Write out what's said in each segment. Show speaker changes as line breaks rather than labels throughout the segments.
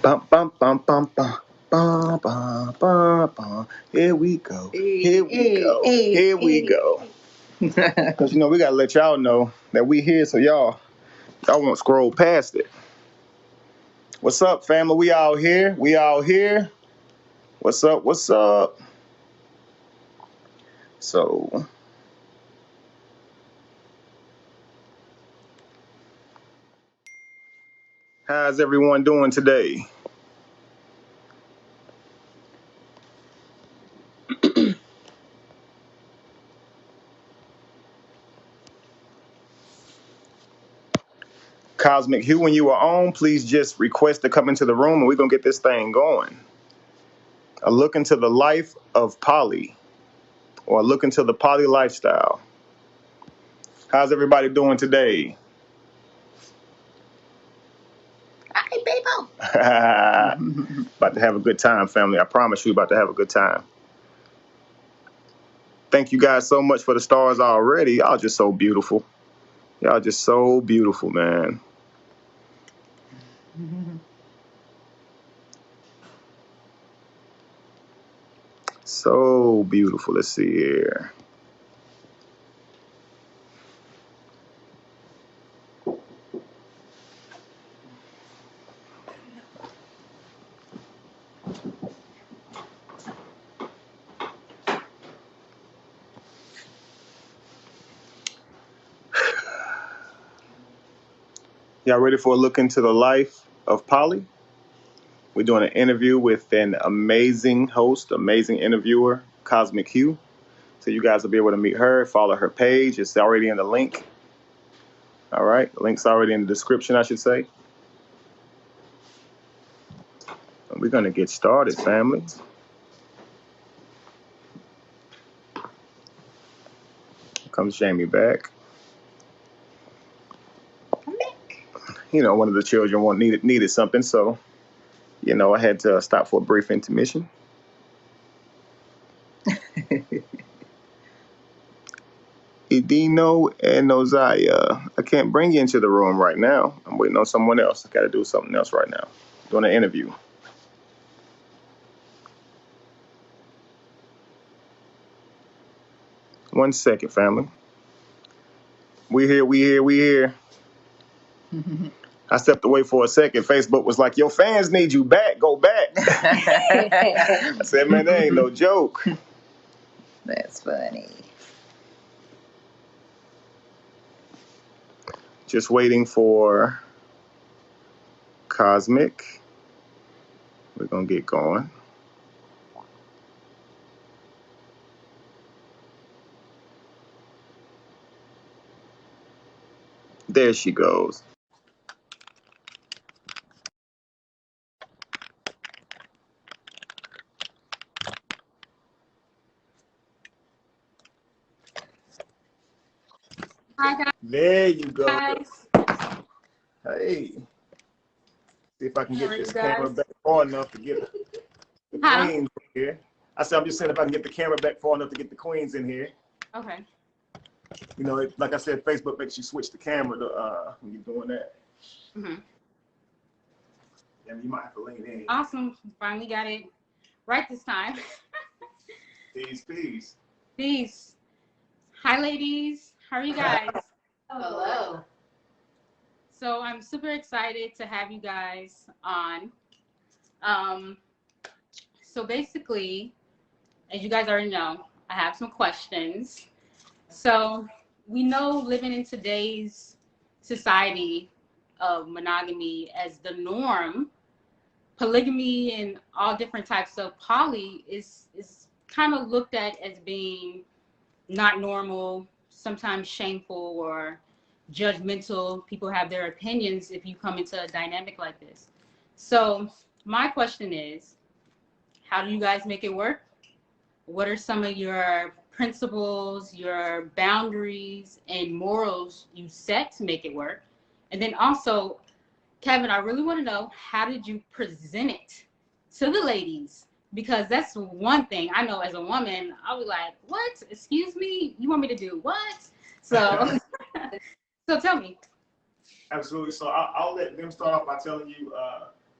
Bum, bum, bum, bum, bum. Bum, bum, bum, bum. Here we go. Here we go. Here we go. Because, we got to let y'all know that we here, so y'all won't scroll past it. What's up, family? We out here. We out here. What's up? What's up? So, how's everyone doing today? Cosmic Hue, when you are on, please just request to come into the room and we're going to get this thing going. A look into the life of poly, or a look into the poly lifestyle. How's everybody doing today?
Hi, people.
About to have a good time, family. I promise you, about to have a good time. Thank you guys so much for the stars already. Y'all just so beautiful. Y'all just so beautiful, man. So beautiful. Let's see here. Y'all ready for a look into the life of Polly? We're doing an interview with an amazing host, amazing interviewer, Cosmic Hue. So you guys will be able to meet her, follow her page. It's already in the link. All right, the link's already in the description, I should say. And we're gonna get started, family. Comes Jamie back. One of the children needed something, so I had to stop for a brief intermission. Edino and Nozaya, I can't bring you into the room right now. I'm waiting on someone else. I got to do something else right now. Doing an interview. One second, family. We here. I stepped away for a second. Facebook was like, your fans need you back. Go back. I said, man, that ain't no joke.
That's funny.
Just waiting for Cosmic. We're going to get going. There she goes.
Hi, guys.
There you go. Hey. See if I can get this camera back far enough to get the queens in here. I said, I'm just saying if I can get the camera back far enough to get the queens in here.
Okay.
Like I said, Facebook makes you switch the camera to when you're doing that.
Mm-hmm.
Yeah, you might have to lean in.
Awesome. Finally got it right this time.
Peace.
Peace. Hi, ladies. How are you guys?
Hello.
So I'm super excited to have you guys on. So basically, as you guys already know, I have some questions. So we know living in today's society of monogamy as the norm, polygamy and all different types of poly is kind of looked at as being not normal, sometimes shameful or judgmental. People have their opinions if you come into a dynamic like this. So my question is, how do you guys make it work? What are some of your principles, your boundaries, and morals you set to make it work? And then also, Kevin, I really want to know, how did you present it to the ladies? Because that's one thing I know as a woman, I'll be like, what? Excuse me? You want me to do what? So, so tell me.
Absolutely. So I'll let them start off by telling you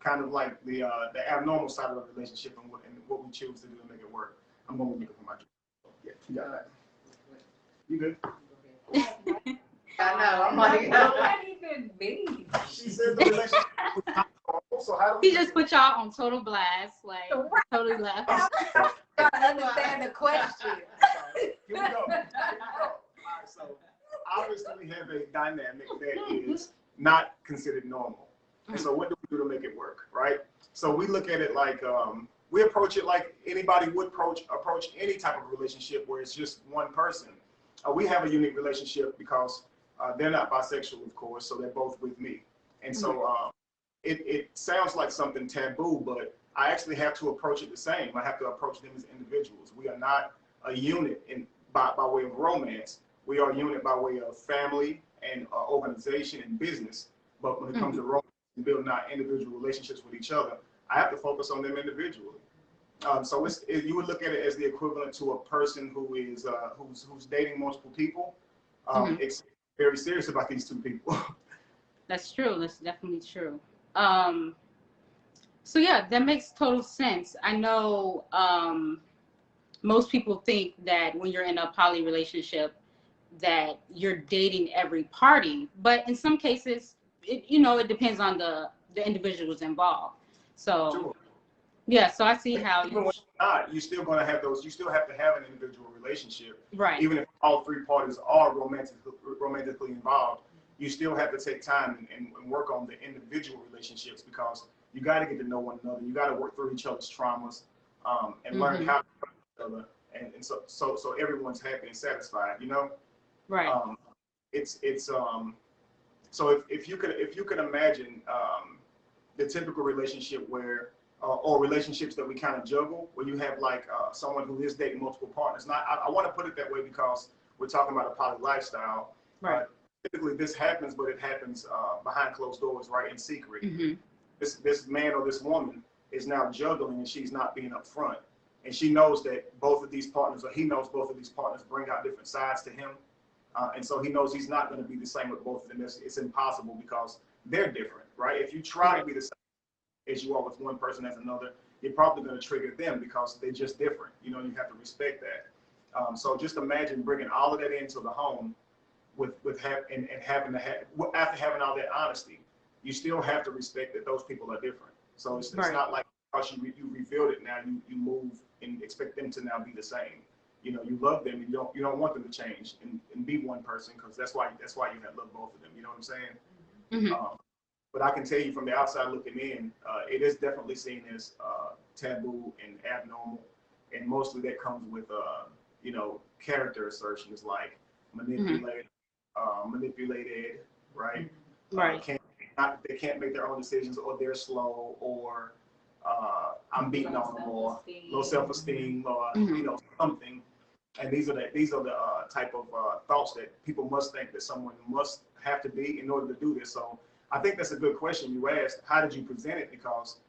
kind of like the abnormal side of the relationship and what we choose to do to make it work. I'm going to be looking for my drink. Yeah, you got it. You good?
I know. I'm like,
What might even be?
She said the relationship was not normal, so how do we
He just put y'all on total blast, like totally left.
I understand the question.
Here we go. All right, so obviously we have a dynamic that is not considered normal. And so what do we do to make it work, right? So we look at it like, we approach it like anybody would approach any type of relationship where it's just one person. We have a unique relationship because they're not bisexual, of course, so they're both with me. And so it sounds like something taboo, but I actually have to approach it the same. I have to approach them as individuals. We are not a unit by way of romance. We are a unit by way of family and organization and business. But when it comes to romance and building our individual relationships with each other, I have to focus on them individually. So you would look at it as the equivalent to a person who is who's dating multiple people. It's very serious about these two people.
That's true. That's definitely true. So yeah, that makes total sense. I know most people think that when you're in a poly relationship that you're dating every party, but in some cases, it depends on the individuals involved. So
Sure.
yeah, so I see how
even when you're not, you're still going to have those. You still have to have an individual relationship,
right.
Even if all three parties are romantically involved, you still have to take time and work on the individual relationships because you got to get to know one another. You got to work through each other's traumas and learn how to know each other, and so everyone's happy and satisfied.
Right.
So if you could imagine the typical relationship where or relationships that we kind of juggle, where you have like someone who is dating multiple partners. Now, I want to put it that way because we're talking about a poly lifestyle.
Right.
Typically, this happens, but it happens behind closed doors, right, in secret.
Mm-hmm.
This man or this woman is now juggling, and she's not being upfront. And she knows that both of these partners, or he knows both of these partners, bring out different sides to him. And so he knows he's not going to be the same with both of them. It's impossible because they're different, right? If you try to be the same as you are with one person as another, you're probably going to trigger them because they're just different. You have to respect that. So just imagine bringing all of that into the home after having all that honesty, you still have to respect that those people are different. So it's not like because you revealed it now, you move and expect them to now be the same. You love them and you don't want them to change and be one person because that's why you have loved both of them. You know what I'm saying? But I can tell you from the outside looking in, it is definitely seen as taboo and abnormal, and mostly that comes with character assertions like manipulated, right?
Right.
They can't make their own decisions, or they're slow, or I'm beating on them, or low self-esteem, or something. And these are the type of thoughts that people must think that someone must have to be in order to do this. So I think that's a good question you asked. How did you present it? Because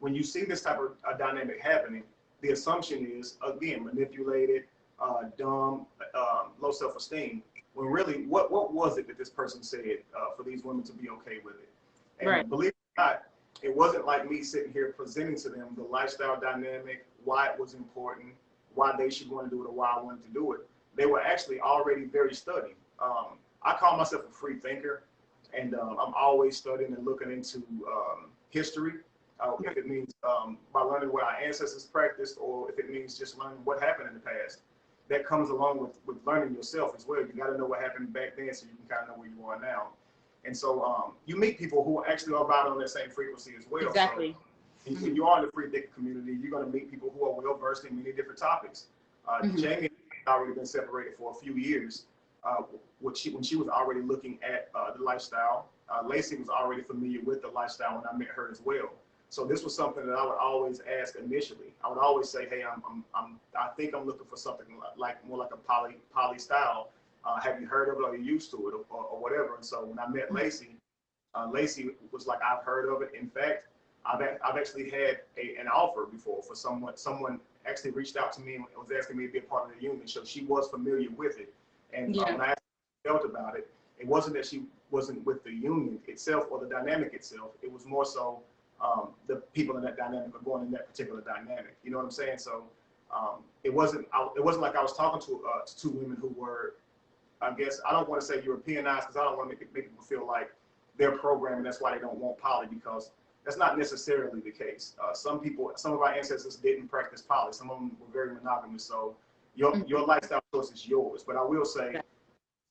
when you see this type of dynamic happening, the assumption is, again, manipulated, dumb, low self-esteem. When really, what was it that this person said for these women to be okay with it? And believe it or not, it wasn't like me sitting here presenting to them the lifestyle dynamic, why it was important, why they should want to do it, or why I wanted to do it. They were actually already very studied. I call myself a free thinker, and I'm always studying and looking into history. If it means by learning what our ancestors practiced, or if it means just learning what happened in the past. That comes along with learning yourself as well. You got to know what happened back then so you can kind of know where you are now. And so you meet people who actually are about on that same frequency as well.
Exactly.
So when you are in the free thinker community, you're going to meet people who are well versed in many different topics. Jamie had already been separated for a few years. When she was already looking at the lifestyle, Lacey was already familiar with the lifestyle when I met her as well. So this was something that I would always ask initially. I would always say, "Hey, I think I'm looking for something more like a poly style. Have you heard of it? Or are you used to it, or whatever?" And so when I met Lacey, Lacey was like, "I've heard of it. In fact, I've actually had an offer before for someone. Someone actually reached out to me and was asking me to be a part of the union, so she was familiar with it. And when I asked her how she felt about it, it wasn't that she wasn't with the union itself or the dynamic itself. It was more so the people in that dynamic are going in that particular dynamic. You know what I'm saying? So it wasn't like I was talking to two women who were, I guess, I don't want to say Europeanized because I don't want to make people feel like they're programmed and that's why they don't want poly, because that's not necessarily the case. Some of our ancestors didn't practice poly. Some of them were very monogamous. So your lifestyle choice is yours. But I will say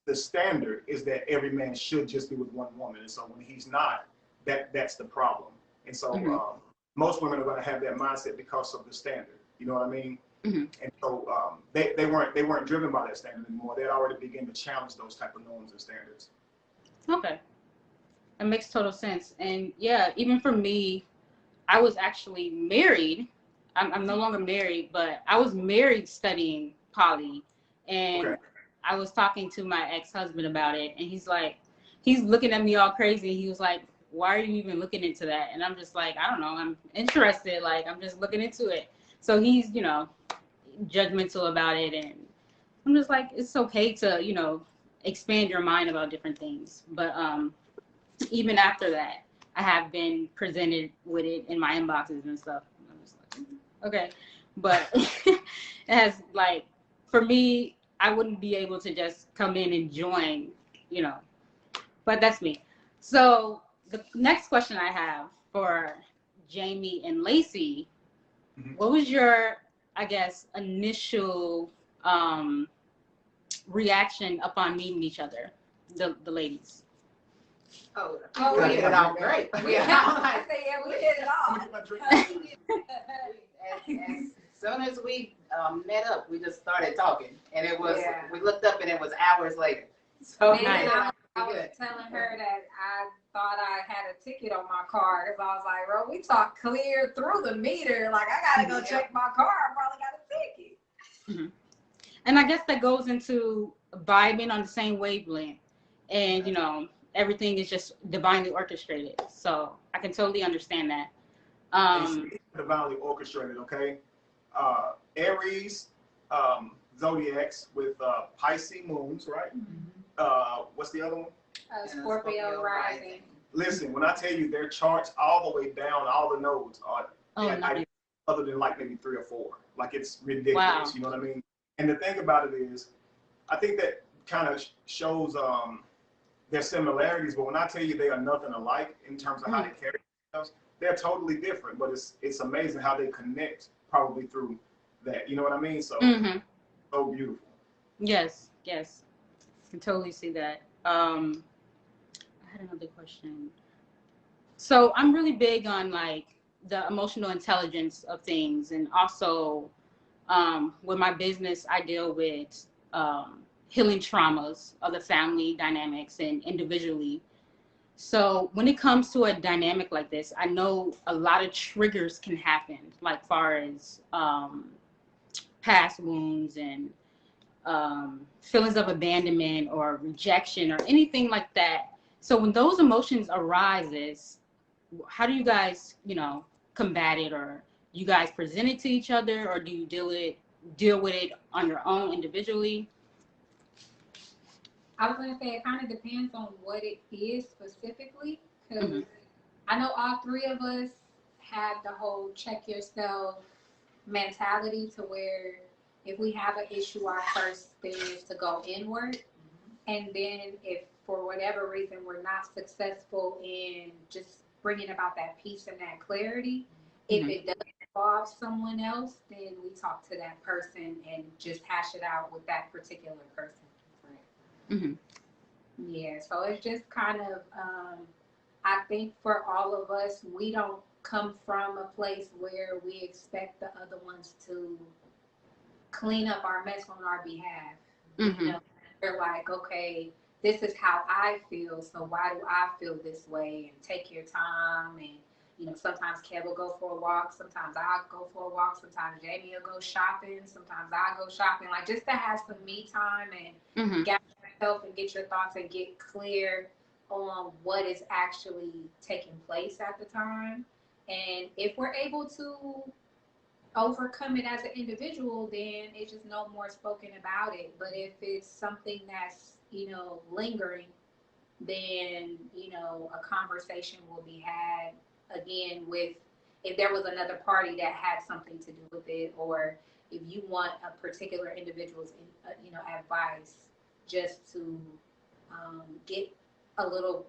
the standard is that every man should just be with one woman. And so when he's not, that's the problem. And so most women are going to have that mindset because of the standard. You know what I mean? And so they weren't driven by that standard anymore. They had already begun to challenge those type of norms and standards.
Okay. That makes total sense. And yeah, even for me, I was actually married. I'm no longer married, but I was married studying poly. And I was talking to my ex-husband about it. And he's looking at me all crazy. He was like, why are you even looking into that? And I'm just like, I don't know. I'm interested. Like, I'm just looking into it. So he's, judgmental about it. And I'm just like, it's okay to, expand your mind about different things. But even after that, I have been presented with it in my inboxes and stuff. I'm just like, okay. But it has, like, for me, I wouldn't be able to just come in and join, but that's me. So the next question I have for Jamie and Lacey, what was your, I guess, initial reaction upon meeting each other, the ladies?
We did it all great. We did it all.
As soon as we met up, we just started talking, and it was we looked up, and it was hours later. So
I was telling her that I thought I had a ticket on my car because I was like, bro, we talked clear through the meter. Like, I gotta go check my car. I probably got a ticket.
And I guess that goes into vibing on the same wavelength, and everything is just divinely orchestrated. So I can totally understand that.
Divinely orchestrated, okay? Aries zodiacs with Pisces moons, right? What's the other one?
Scorpio rising.
Listen, when I tell you their charts all the way down, all the nodes are
nice.
other than like maybe 3 or 4. Like, it's ridiculous.
Wow.
You know what I mean? And the thing about it is, I think that kind of shows their similarities, but when I tell you they are nothing alike in terms of how they carry themselves, they're totally different. But it's amazing how they connect probably through that. You know what I mean? So so beautiful.
Yes, I can totally see that. I had another question. So I'm really big on like the emotional intelligence of things, and also with my business, I deal with healing traumas of the family dynamics and individually. So when it comes to a dynamic like this, I know a lot of triggers can happen, like far as past wounds and feelings of abandonment or rejection or anything like that. So when those emotions arises, how do you guys, combat it, or you guys present it to each other, or do you deal with it on your own individually?
I was gonna say it kind of depends on what it is specifically, because I know all three of us have the whole check yourself mentality, to where if we have an issue, our first thing is to go inward, and then if for whatever reason we're not successful in just bringing about that peace and that clarity, if it does involve someone else, then we talk to that person and just hash it out with that particular person. Yeah, so it's just kind of, I think for all of us, we don't come from a place where we expect the other ones to clean up our mess on our behalf. We're like, okay, this is how I feel, so why do I feel this way? And take your time. And sometimes Kev will go for a walk, sometimes I'll go for a walk, sometimes Jamie will go shopping, sometimes I'll go shopping, like just to have some me time and get yourself and get your thoughts and get clear on what is actually taking place at the time. And if we're able to overcome it as an individual, then it's just no more spoken about it. But if it's something that's lingering, then, you know, a conversation will be had again with if there was another party that had something to do with it, or if you want a particular individual's, you know, advice just to get a little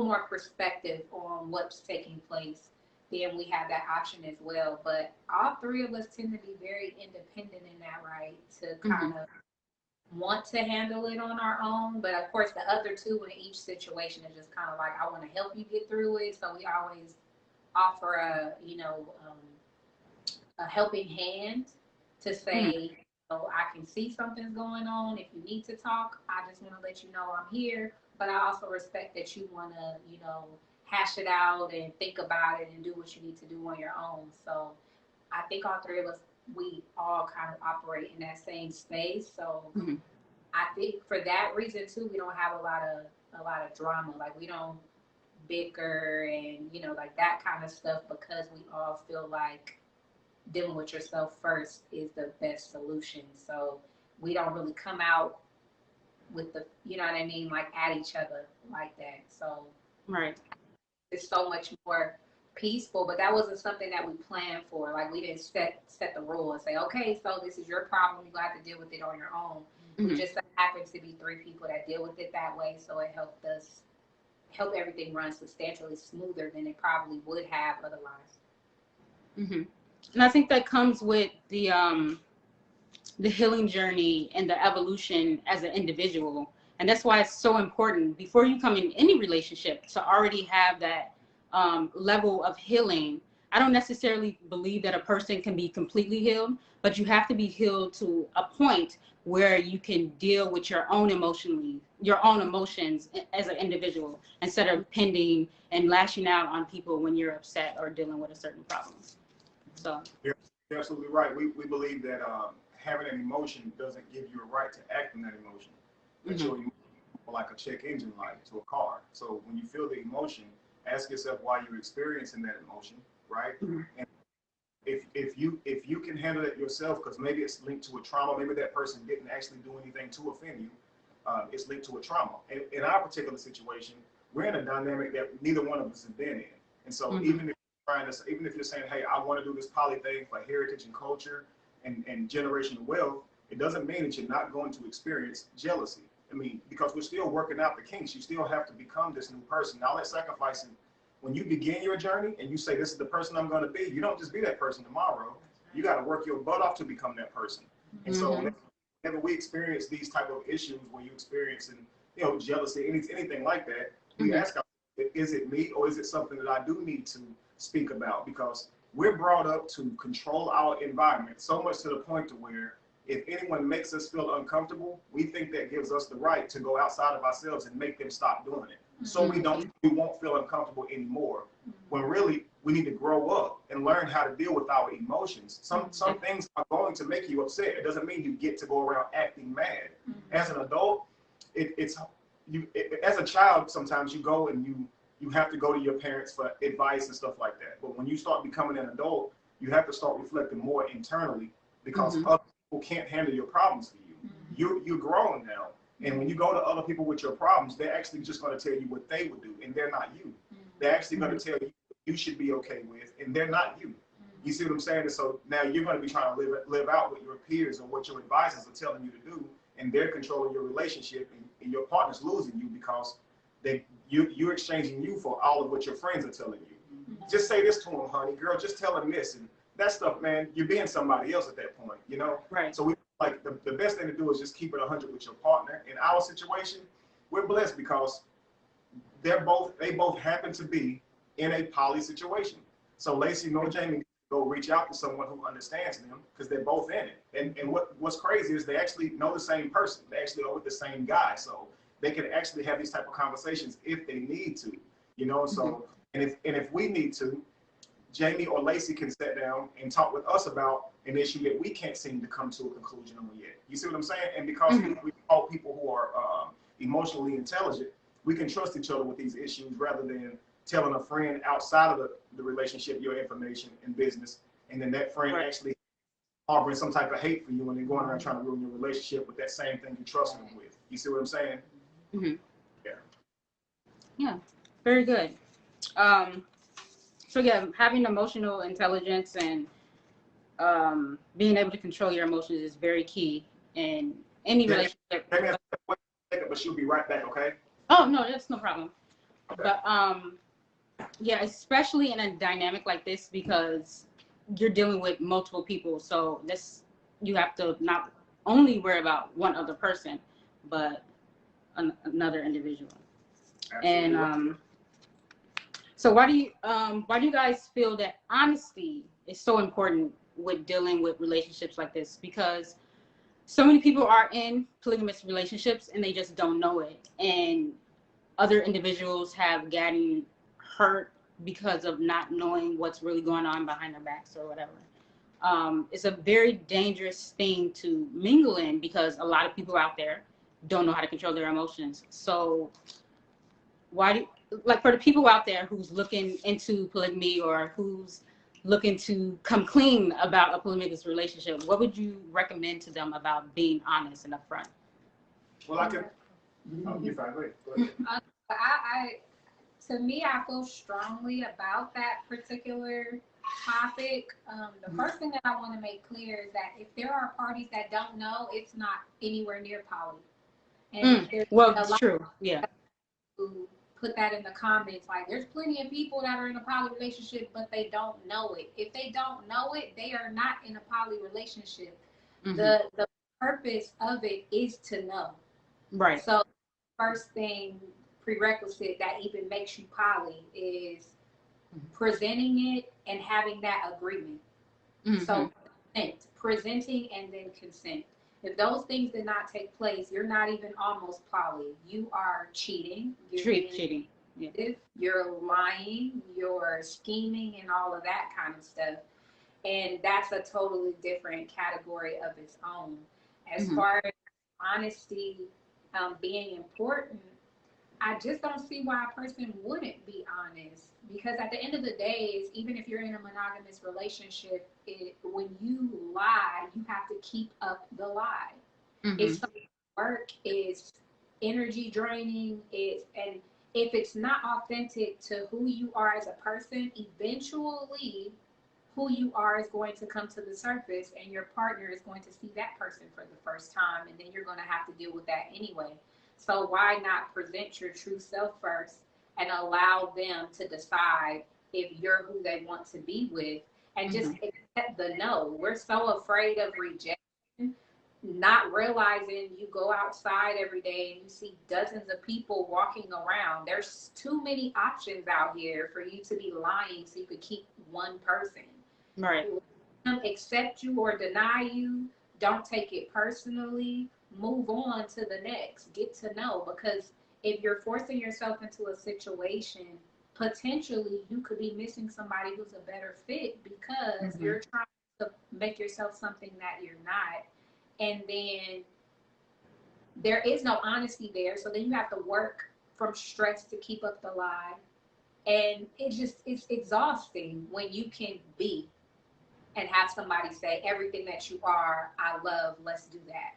more perspective on what's taking place, then we have that option as well. But all three of us tend to be very independent in that, right? To kind of want to handle it on our own. But of course, the other two in each situation is just kind of like, I want to help you get through it. So we always offer a, you know, a helping hand to say, oh, I can see something's going on. If you need to talk, I just want to let you know I'm here. But I also respect that you want to, you know, hash it out and think about it and do what you need to do on your own. So I think all three of us, we all kind of operate in that same space. So I think for that reason too, we don't have a lot of drama. Like we don't bicker and, you know, like that kind of stuff, because we all feel like dealing with yourself first is the best solution. So we don't really come out with the, you know what I mean, like at each other like that. So it's so much more peaceful. But that wasn't something that we planned for. Like we didn't set the rule and say, okay, so this is your problem, you have to deal with it on your own. We just happened to be three people that deal with it that way, so it helped us help everything run substantially smoother than it probably would have otherwise.
And I think that comes with the healing journey and the evolution as an individual. And that's why it's so important before you come in any relationship to already have that level of healing. I don't necessarily believe that a person can be completely healed, but you have to be healed to a point where you can deal with your own emotions as an individual, instead of pending and lashing out on people when you're upset or dealing with a certain problem. So
you're absolutely right. We believe that having an emotion doesn't give you a right to act on that emotion. That your emotion is like a check engine light to a car. So when you feel the emotion, ask yourself why you're experiencing that emotion, right? And if you can handle it yourself, because maybe it's linked to a trauma, maybe that person didn't actually do anything to offend you, it's linked to a trauma. And in our particular situation, we're in a dynamic that neither one of us have been in. And so even if you're saying, hey, I want to do this poly thing for heritage and culture and generational wealth, it doesn't mean that you're not going to experience jealousy. I mean, because we're still working out the kinks. You still have to become this new person. Now, let's sacrifice it. When you begin your journey and you say, this is the person I'm going to be, you don't just be that person tomorrow. You got to work your butt off to become that person. And so whenever we experience these type of issues where you experience, you know, jealousy, anything like that, we ask ourselves, is it me, or is it something that I do need to speak about? Because we're brought up to control our environment so much to the point to where if anyone makes us feel uncomfortable, we think that gives us the right to go outside of ourselves and make them stop doing it. So we won't feel uncomfortable anymore, when really we need to grow up and learn how to deal with our emotions. Some things are going to make you upset. It doesn't mean you get to go around acting mad. As an adult, as a child, sometimes you go and you have to go to your parents for advice and stuff like that. But when you start becoming an adult, you have to start reflecting more internally, because other people can't handle your problems for you. You're grown now. And when you go to other people with your problems, they're actually just going to tell you what they would do, and they're not you. They're actually going to tell you what you should be okay with, and they're not you. You see what I'm saying? And so now you're going to be trying to live out what your peers or what your advisors are telling you to do, and they're controlling your relationship, and your partner's losing you because you're exchanging you for all of what your friends are telling you. Just say this to him, honey, girl, just tell him this. And that stuff, man, you're being somebody else at that point, you know?
Right.
So like the best thing to do is just keep it 100 with your partner. In our situation, we're blessed because they both happen to be in a poly situation. So Lacey nor Jamie go reach out to someone who understands them, because they're both in it. And what's crazy is they actually know the same person. They actually are with the same guy. So they can actually have these type of conversations if they need to, you know? So, and if we need to, Jamie or Lacey can sit down and talk with us about an issue that we can't seem to come to a conclusion on yet. You see what I'm saying? And because we all people who are emotionally intelligent, we can trust each other with these issues rather than telling a friend outside of the relationship your information and business, and then that friend actually harboring some type of hate for you, and then going around trying to ruin your relationship with that same thing you trust them with. You see what I'm saying? Yeah.
Yeah, very good. So yeah, having emotional intelligence and being able to control your emotions is very key in any relationship.
Let me ask you one second, but she'll be right back, okay?
Oh no, that's no problem.
Okay.
But yeah, especially in a dynamic like this, because you're dealing with multiple people, so this you have to not only worry about one other person, but another individual.
Absolutely.
And so why do you guys feel that honesty is so important with dealing with relationships like this? Because so many people are in polygamous relationships and they just don't know it, and other individuals have gotten hurt because of not knowing what's really going on behind their backs or whatever. It's a very dangerous thing to mingle in because a lot of people out there don't know how to control their emotions. So why do, like, for the people out there who's looking into polygamy or who's looking to come clean about a polygamous relationship, what would you recommend to them about being honest and upfront?
Well, I can. Oh, you're fine. Go ahead.
To me, I feel strongly about that particular topic. The first thing that I want to make clear is that if there are parties that don't know, it's not anywhere near poly. And
well, it's true. Yeah.
Who put that in the comments, like there's plenty of people that are in a poly relationship, but they don't know it. If they don't know it, they are not in a poly relationship. Mm-hmm. The purpose of it is to know.
Right.
So first thing prerequisite that even makes you poly is presenting it and having that agreement. Mm-hmm. So presenting and then consent. If those things did not take place, you're not even almost poly. You are cheating.
Cheating. Yeah.
You're lying. You're scheming and all of that kind of stuff. And that's a totally different category of its own. As far as honesty being important, I just don't see why a person wouldn't be honest, because at the end of the day, even if you're in a monogamous relationship, when you lie, you have to keep up the lie. Mm-hmm. It's work, it's energy draining, and if it's not authentic to who you are as a person, eventually who you are is going to come to the surface, and your partner is going to see that person for the first time, and then you're going to have to deal with that anyway. So why not present your true self first and allow them to decide if you're who they want to be with, and just accept the no. We're so afraid of rejection, not realizing you go outside every day and you see dozens of people walking around. There's too many options out here for you to be lying so you could keep one person.
Right.
Accept you or deny you. Don't take it personally. Move on to the next. Get to know, because if you're forcing yourself into a situation, potentially you could be missing somebody who's a better fit because you're trying to make yourself something that you're not. And then there is no honesty there. So then you have to work from stress to keep up the lie. And it's exhausting when you can be and have somebody say everything that you are, I love, let's do that.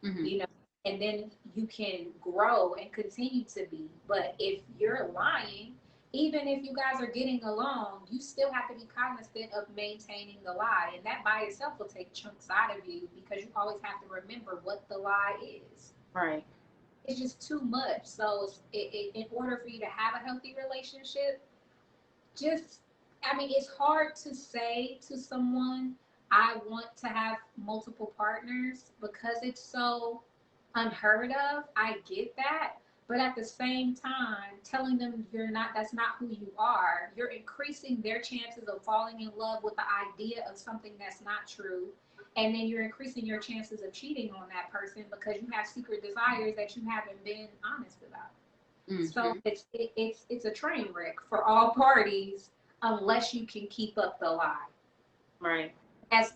You know, and then you can grow and continue to be. But if you're lying, even if you guys are getting along, you still have to be cognizant of maintaining the lie. And that by itself will take chunks out of you, because you always have to remember what the lie is.
Right.
It's just too much. So in order for you to have a healthy relationship, it's hard to say to someone, I want to have multiple partners, because it's so unheard of. I get that. But at the same time, telling them that's not who you are, you're increasing their chances of falling in love with the idea of something that's not true. And then you're increasing your chances of cheating on that person because you have secret desires that you haven't been honest about. So it's a train wreck for all parties unless you can keep up the lie.
Right.
It's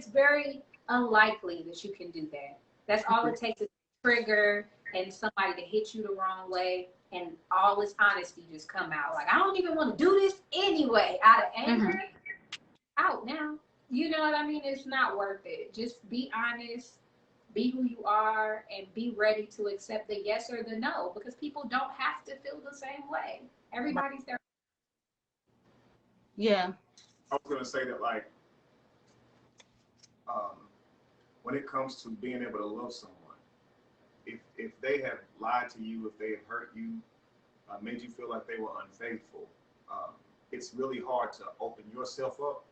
very unlikely that you can do that. That's all it takes is a trigger and somebody to hit you the wrong way, and all this honesty just come out. Like, I don't even want to do this anyway, out of anger. Out now. You know what I mean? It's not worth it. Just be honest. be who you are and be ready to accept the yes or the no, because people don't have to feel the same way. Everybody's there.
Yeah.
I was gonna say that, like, when it comes to being able to love someone, if they have lied to you, if they have hurt you, made you feel like they were unfaithful, it's really hard to open yourself up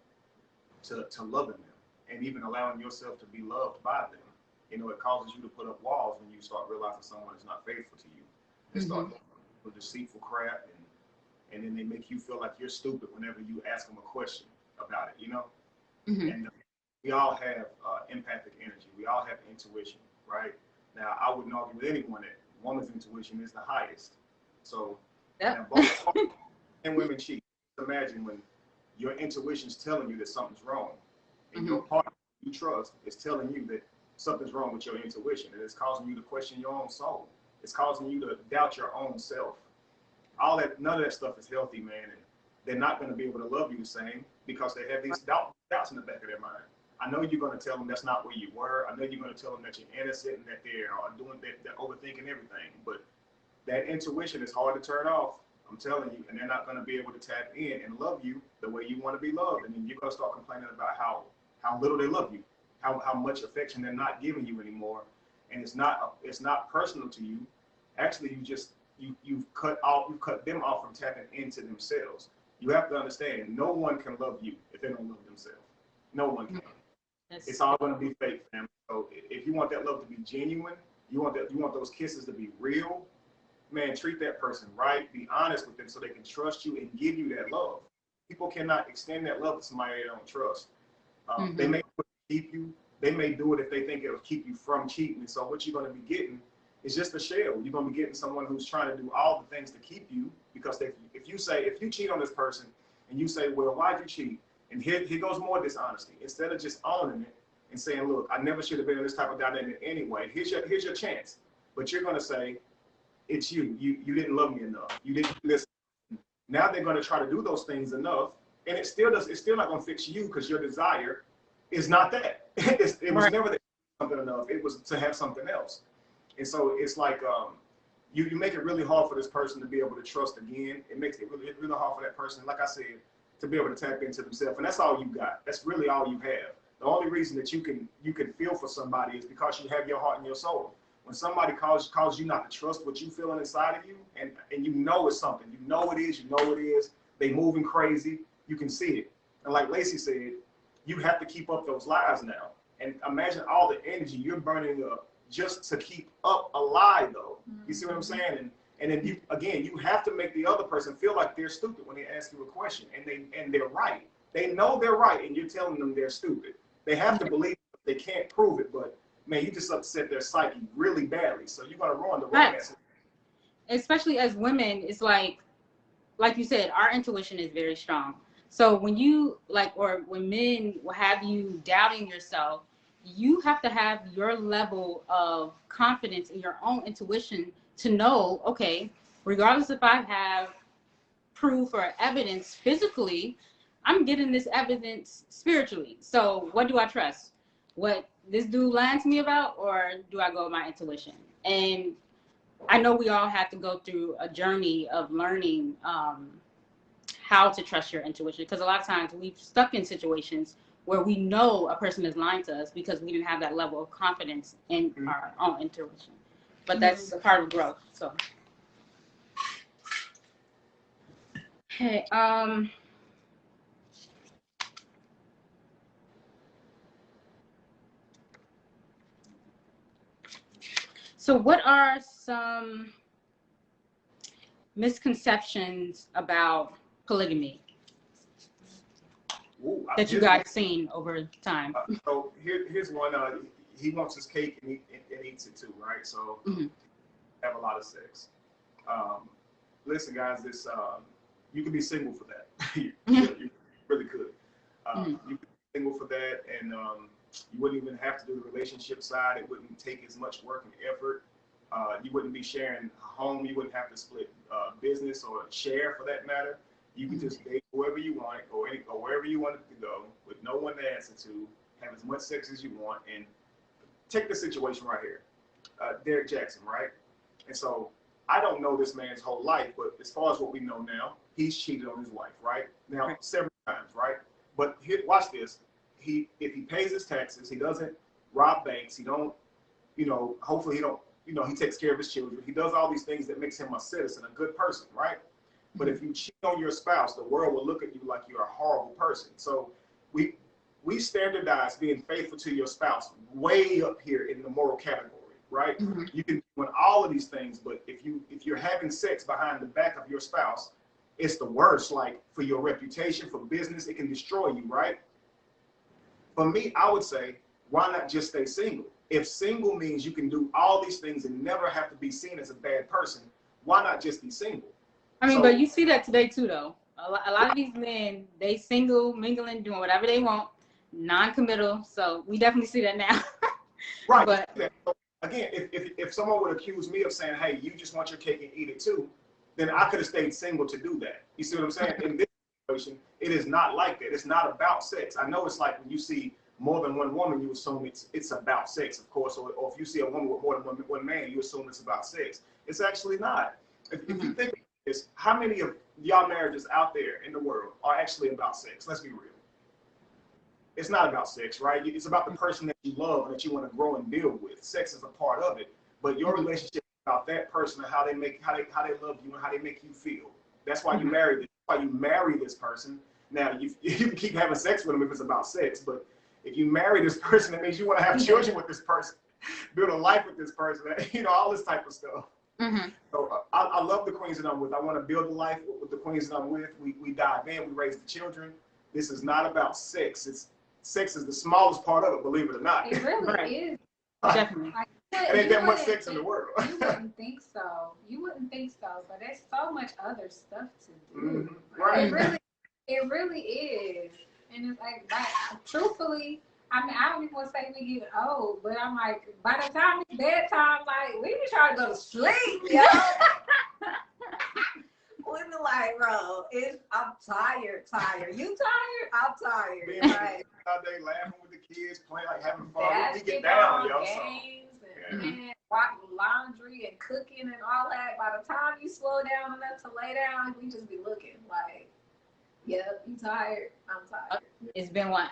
to loving them and even allowing yourself to be loved by them. You know, it causes you to put up walls when you start realizing someone is not faithful to you. They start with deceitful crap, and then they make you feel like you're stupid whenever you ask them a question about it, you know? And we all have empathic energy. We all have intuition, right? Now, I wouldn't argue with anyone that woman's intuition is the highest. So, now both men and women cheat. Imagine when your intuition's telling you that something's wrong, and your partner you trust is telling you that something's wrong with your intuition, and it's causing you to question your own soul. It's causing you to doubt your own self. All that, none of that stuff is healthy, man, and they're not going to be able to love you the same because they have these doubts in the back of their mind. I know you're going to tell them that's not where you were. I know you're going to tell them that you're innocent and that they're doing that, they're overthinking everything. But that intuition is hard to turn off. I'm telling you, and they're not going to be able to tap in and love you the way you want to be loved. And then you're going to start complaining about how little they love you, how much affection they're not giving you anymore. And it's not personal to you. Actually, you've cut them off from tapping into themselves. You have to understand, no one can love you if they don't love themselves. No one can. It's all going to be fake, fam. So if you want that love to be genuine, you want those kisses to be real, man, treat that person right. Be honest with them so they can trust you and give you that love. People cannot extend that love to somebody they don't trust. They may keep you. They may do it if they think it'll keep you from cheating. And so what you're going to be getting is just a shell. You're going to be getting someone who's trying to do all the things to keep you. Because if you cheat on this person and you say, well, why'd you cheat? And here goes more dishonesty. Instead of just owning it and saying, look, I never should have been in this type of dynamic anyway. Here's your chance. But you're going to say, it's you. You didn't love me enough. You didn't listen. Now they're going to try to do those things enough, and it's still not going to fix you because your desire is not that. It was never that something enough. It was to have something else. And so it's like you make it really hard for this person to be able to trust again. It makes it really hard for that person, like I said, to be able to tap into themselves. And that's all you got. That's really all you have. The only reason that you can feel for somebody is because you have your heart and your soul. When somebody calls you not to trust what you feeling inside of you, and you know it's something, you know it is, they moving crazy, you can see it. And like Lacey said, you have to keep up those lies now. And imagine all the energy you're burning up just to keep up a lie, though. You see what I'm saying? And then you have to make the other person feel like they're stupid when they ask you a question, and they're right. They know they're right, and you're telling them they're stupid. They have to believe it. They can't prove it, but man, you just upset their psyche really badly. So you're gonna ruin the romance.
Especially as women, it's like you said, our intuition is very strong. So when when men will have you doubting yourself, you have to have your level of confidence in your own intuition to know, okay, regardless if I have proof or evidence physically, I'm getting this evidence spiritually. So what do I trust? What this dude lying to me about, or do I go with my intuition? And I know we all have to go through a journey of learning how to trust your intuition, because a lot of times we've stuck in situations where we know a person is lying to us because we didn't have that level of confidence in our own intuition. But that's a part of growth. So, okay. So what are some misconceptions about polygamy that you guys seen over time?
So here's one. He wants his cake and eats it too, right? So have a lot of sex. Listen, guys, you could be single for that. you really could. You could be single for that, and you wouldn't even have to do the relationship side. It wouldn't take as much work and effort. You wouldn't be sharing a home. You wouldn't have to split business or share, for that matter. You could just date whoever you want, or wherever you wanted to go, with no one to answer to, have as much sex as you want, and take this situation right here. Derek Jackson, right? And so I don't know this man's whole life, but as far as what we know now, he's cheated on his wife, right? Now, several times, right? But here, watch this. If he pays his taxes, he doesn't rob banks, he don't, hopefully he don't, he takes care of his children. He does all these things that makes him a citizen, a good person, right? But if you cheat on your spouse, the world will look at you like you're a horrible person. So we standardize being faithful to your spouse way up here in the moral category, right? Mm-hmm. You can do all of these things, but if you're having sex behind the back of your spouse, it's the worst. Like for your reputation, for business, it can destroy you, right? For me, I would say, why not just stay single? If single means you can do all these things and never have to be seen as a bad person, why not just be single?
I mean, but you see that today too, though. A lot of these men, they single, mingling, doing whatever they want, non-committal. So we definitely see that now.
Right. But again, if someone would accuse me of saying, hey, you just want your cake and eat it too, then I could have stayed single to do that. You see what I'm saying? In this situation, it is not like that. It's not about sex. I know it's like when you see more than one woman, you assume it's about sex, of course. Or if you see a woman with more than one man, you assume it's about sex. It's actually not. If you think of this, how many of y'all marriages out there in the world are actually about sex? Let's be real. It's not about sex, right? It's about the person that you love and that you want to grow and build with. Sex is a part of it, but your relationship is about that person and how they love you and how they make you feel. That's why you marry them. That's why you marry this person. Now you can keep having sex with them if it's about sex, but if you marry this person, it means you want to have children with this person, build a life with this person, all this type of stuff. Mm-hmm. So I love the queens that I'm with. I want to build a life with the queens that I'm with. We dive in, we raise the children. This is not about sex. Sex is the smallest part of it, believe it or not.
It really is.
Definitely.
It ain't that much sex in the world.
You wouldn't think so. You wouldn't think so, but there's so much other stuff to do.
Mm-hmm. Right.
It really is. And it's like truthfully, I mean, I don't even want to say we get old, but I'm like, by the time it's bedtime, like, we be trying to go to sleep, yo. We be like, bro, I'm tired. You tired? I'm tired.
Being right. All day laughing with the kids, playing, like having fun. We get down, yo.
Games and watching laundry and cooking and all that. By the time you slow down enough to lay down, we just be looking like, yep, you tired? I'm tired.
It's been one.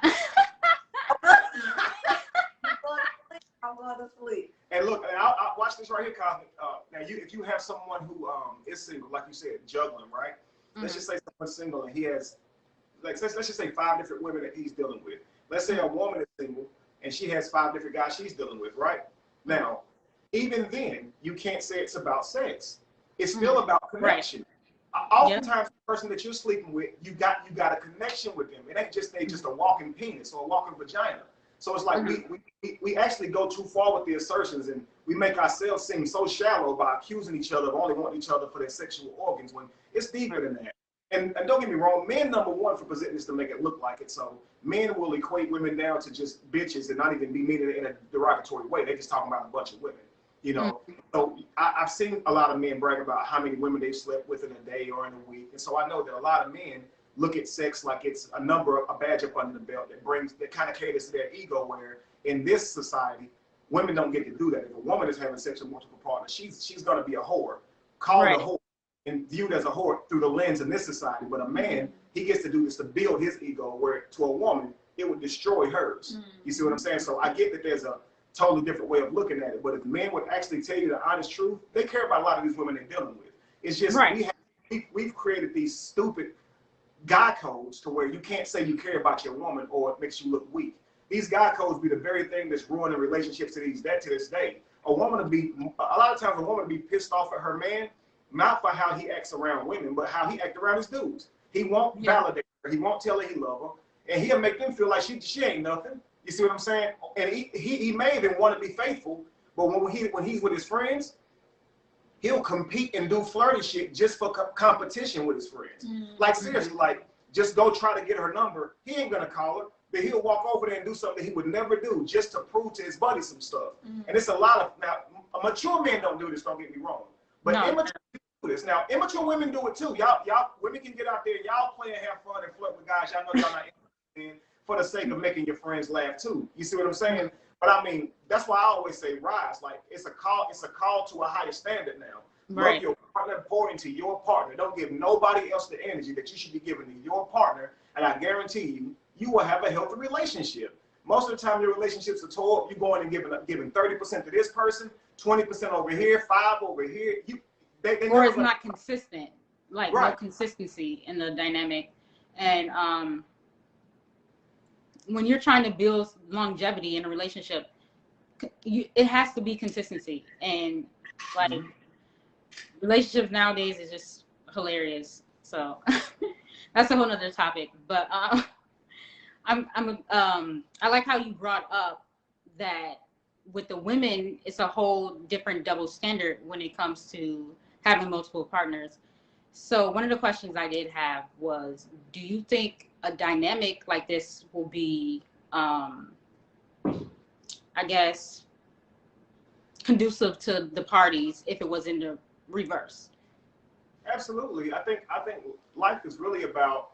I'm going to sleep.
And look, I'll watch this right here, Cosmic. Now, if you have someone who is single, like you said, juggling, right? Mm-hmm. Let's just say someone's single and he has, like, let's just say 5 different women that he's dealing with. Let's say a woman is single and she has 5 different guys she's dealing with, right? Now, even then, you can't say it's about sex. It's still about connection. Right. Oftentimes, the person that you're sleeping with, you got a connection with them. It ain't just a walking penis or a walking vagina. So it's like we actually go too far with the assertions and we make ourselves seem so shallow by accusing each other of only wanting each other for their sexual organs when it's deeper than that. And don't get me wrong, men number one for presenting this to make it look like it. So men will equate women down to just bitches and not even be meaning it in a derogatory way. They're just talking about a bunch of women, So I've seen a lot of men brag about how many women they've slept with in a day or in a week. And so I know that a lot of men look at sex like it's a badge up under the belt that kind of caters to their ego, where in this society, women don't get to do that. If a woman is having sex with multiple partners, she's going to be a whore, called a whore, and viewed as a whore through the lens in this society. But a man, he gets to do this to build his ego, where to a woman, it would destroy hers. You see what I'm saying? So I get that there's a totally different way of looking at it. But if men would actually tell you the honest truth, they care about a lot of these women they're dealing with. It's just we've created these stupid guy codes to where you can't say you care about your woman or it makes you look weak. These guy codes be the very thing that's ruining relationships to this day. A lot of times a woman will be pissed off at her man, not for how he acts around women, but how he acts around his dudes. He won't validate her, he won't tell her he love her, and he'll make them feel like she ain't nothing. You see what I'm saying? And he may even want to be faithful, but when he's with his friends, he'll compete and do flirty shit just for competition with his friends. Like seriously, like just go try to get her number. He ain't gonna call her, but he'll walk over there and do something he would never do just to prove to his buddy some stuff. And it's a lot of now. Mature men don't do this. Don't get me wrong, but immature men do this. Now immature women do it too. Y'all women can get out there. Y'all play and have fun and flirt with guys y'all know y'all not interested in for the sake of making your friends laugh too. You see what I'm saying? But But I mean, that's why I always say rise. Like it's a call to a higher standard now.
Right.
Love your partner, pour into your partner. Don't give nobody else the energy that you should be giving to your partner. And I guarantee you, you will have a healthy relationship. Most of the time, your relationships are tore up. You're going and giving 30% to this person, 20% over here, 5% over here.
Or it's not consistent, like
right.
No consistency in the dynamic. And when you're trying to build longevity in a relationship, it has to be consistency. And like relationships nowadays is just hilarious. So that's a whole nother topic. But I like how you brought up that with the women, it's a whole different double standard when it comes to having multiple partners. So one of the questions I did have was, do you think a dynamic like this will be, I guess, conducive to the parties if it was in the reverse?
Absolutely. I think life is really about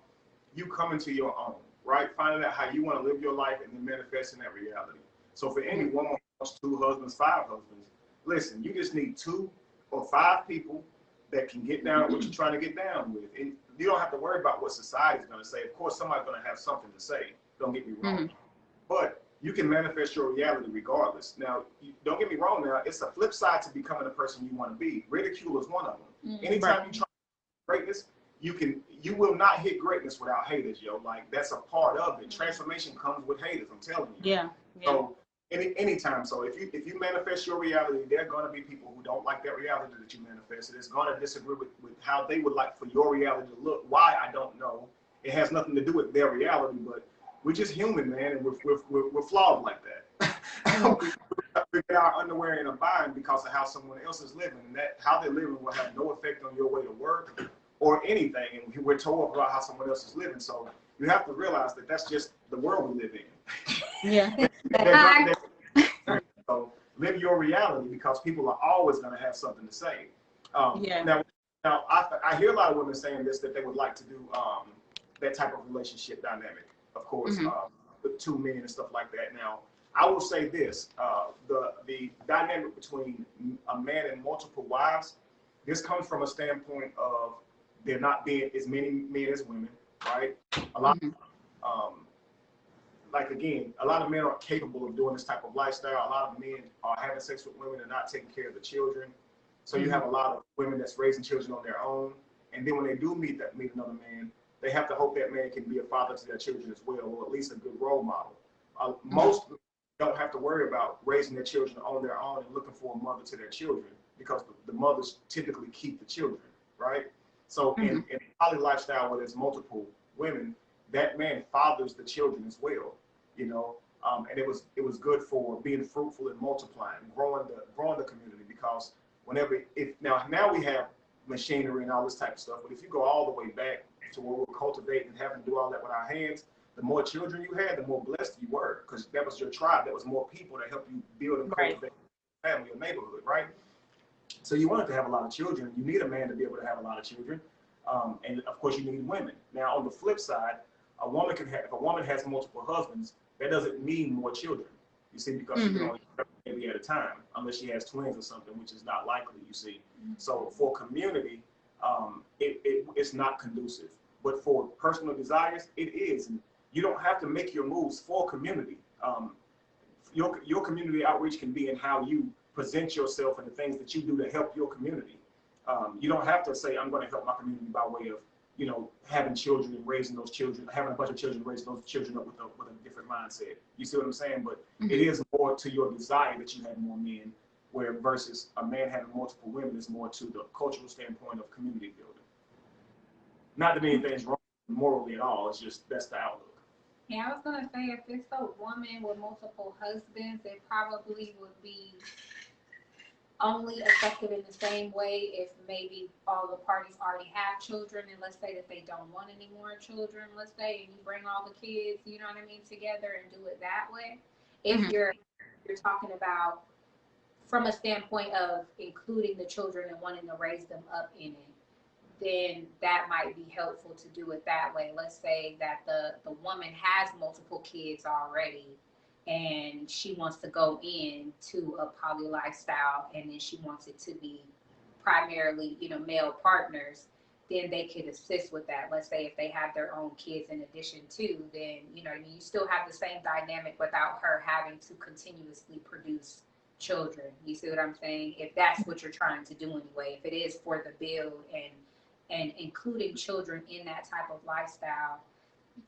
you coming to your own, right? Finding out how you want to live your life and then manifesting that reality. So for any woman who wants 2 husbands, 5 husbands, listen, you just need 2 or 5 people that can get down what you're trying to get down with. And you don't have to worry about what society's going to say. Of course, somebody's going to have something to say. Don't get me wrong. But you can manifest your reality regardless. Now, don't get me wrong now. It's a flip side to becoming the person you want to be. Ridicule is one of them. Anytime you try greatness, you will not hit greatness without haters, yo. Like that's a part of it. Transformation comes with haters, I'm telling you.
Yeah.
So anytime. So if you manifest your reality, there are gonna be people who don't like that reality that you manifested. It's gonna disagree with how they would like for your reality to look. Why, I don't know. It has nothing to do with their reality, but we're just human, man, and we're flawed like that. We get our underwear in a bind because of how someone else is living, and that how they're living will have no effect on your way to work or anything. And we're told about how someone else is living, so you have to realize that that's just the world we live in.
Yeah.
So live your reality because people are always going to have something to say. Now I hear a lot of women saying this, that they would like to do that type of relationship dynamic, of course, with 2 men and stuff like that. Now, I will say this, the dynamic between a man and multiple wives, this comes from a standpoint of there not being as many men as women, right? A lot, like again, a lot of men aren't capable of doing this type of lifestyle. A lot of men are having sex with women and not taking care of the children. So you have a lot of women that's raising children on their own. And then when they do meet another man, they have to hope that man can be a father to their children as well, or at least a good role model. Most don't have to worry about raising their children on their own and looking for a mother to their children because the mothers typically keep the children, right? So in a poly lifestyle where there's multiple women, that man fathers the children as well, you know. And it was good for being fruitful and multiplying, growing the community, because now we have machinery and all this type of stuff, but if you go all the way back to where we're cultivating and having to do all that with our hands, the more children you had, the more blessed you were, because that was your tribe. That was more people that helped you build and cultivate a family or neighborhood, right? So you wanted to have a lot of children. You need a man to be able to have a lot of children, and of course you need women. Now on the flip side, if a woman has multiple husbands, that doesn't mean more children. You see, because she can only have a baby at a time, unless she has twins or something, which is not likely. You see, so for community, it's not conducive. But for personal desires, it is. And you don't have to make your moves for community. Your community outreach can be in how you present yourself and the things that you do to help your community. You don't have to say, I'm going to help my community by way of, you know, having children and raising those children, having a bunch of children, raising those children up with a different mindset. You see what I'm saying? But it is more to your desire that you have more men, where versus a man having multiple women is more to the cultural standpoint of community building. Not that anything's wrong morally at all. It's just that's the outlook.
Yeah, I was gonna say, if it's a woman with multiple husbands, it probably would be only effective in the same way if maybe all the parties already have children, and let's say that they don't want any more children, let's say, and you bring all the kids, you know what I mean, together and do it that way. If you're talking about from a standpoint of including the children and wanting to raise them up in it, then that might be helpful to do it that way. Let's say that the woman has multiple kids already, and she wants to go into a poly lifestyle, and then she wants it to be primarily, male partners, then they could assist with that. Let's say if they have their own kids in addition to, then, you still have the same dynamic without her having to continuously produce children. You see what I'm saying? If that's what you're trying to do anyway, if it is for the build and including children in that type of lifestyle,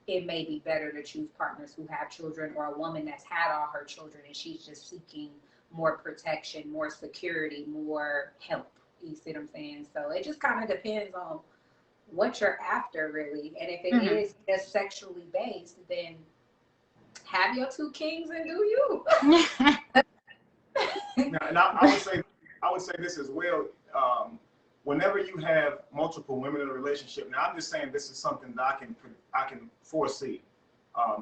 it may be better to choose partners who have children, or a woman that's had all her children and she's just seeking more protection, more security, more help. You see what I'm saying? So it just kind of depends on what you're after, really. And if it is just sexually based, then have your two kings and do you.
And I would say this as well. Whenever you have multiple women in a relationship, now I'm just saying this is something that I can foresee.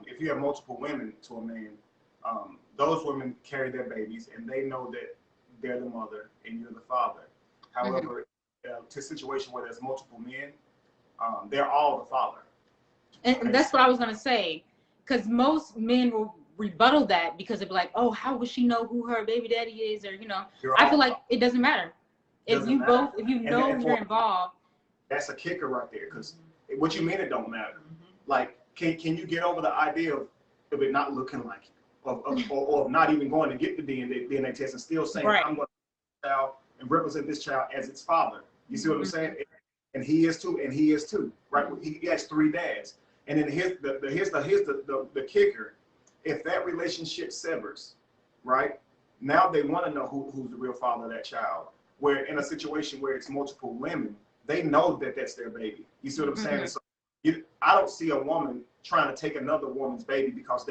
If you have multiple women to a man, those women carry their babies and they know that they're the mother and you're the father. However, to a situation where there's multiple men, they're all the father.
And that's what I was gonna say, because most men will rebuttal that because they'll be like, "Oh, how would she know who her baby daddy is?" Or I feel like it doesn't matter. If you know you're involved.
That's a kicker right there, because what you mean it don't matter. Like, can you get over the idea of it not looking like you, or not even going to get the DNA test and still saying, I'm going to child and represent this child as its father. You see what I'm saying? And he is too, and he is too, right? He has 3 dads. And then here's the kicker. If that relationship severs, right? Now they want to know who's the real father of that child. Where in a situation where it's multiple women, they know that that's their baby. You see what I'm saying? So I don't see a woman trying to take another woman's baby because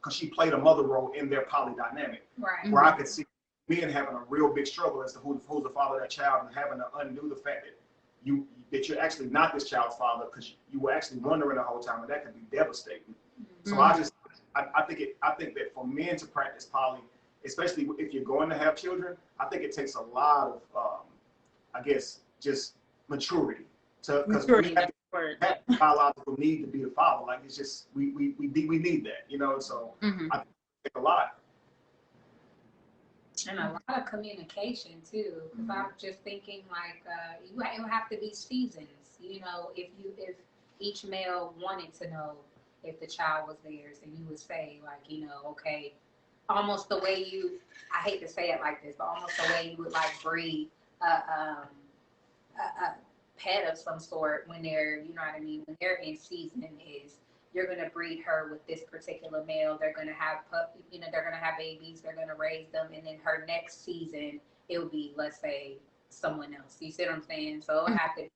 she played a mother role in their poly dynamic.
Right.
Where I could see men having a real big struggle as to who's the father of that child, and having to undo the fact that you're actually not this child's father, because you were actually wondering the whole time, and that could be devastating. So I think that for men to practice poly, especially if you're going to have children, I think it takes a lot of, I guess, just maturity because we have that biological need to be the father. Like, it's just we need that, So I think it takes a lot.
And a lot of communication too, because I'm just thinking like it would have to be seasons. If each male wanted to know if the child was theirs, and you would say like, okay, almost the way I hate to say it like this, but almost the way you would like breed a pet of some sort when they're, when they're in season, is you're going to breed her with this particular male. They're going to have they're going to have babies. They're going to raise them. And then her next season, it'll be, let's say, someone else. You see what I'm saying? So it'll have to be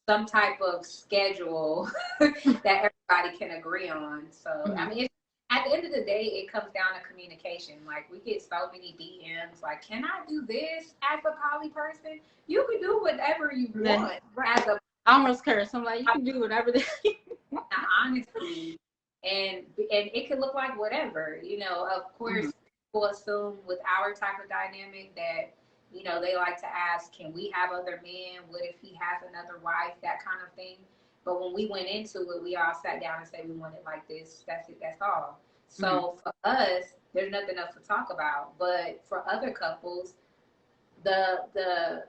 some type of schedule that everybody can agree on. So, I mean, at the end of the day, it comes down to communication. Like, we get so many DMs, like, can I do this as a poly person? You can do whatever you want. I
almost curse. I'm like, you can do whatever.
Honestly, and it can look like whatever. Of course, people assume with our type of dynamic that, they like to ask, can we have other men? What if he has another wife? That kind of thing. But when we went into it, we all sat down and said we want it like this. That's it. That's all. So for us, there's nothing else to talk about. But for other couples, the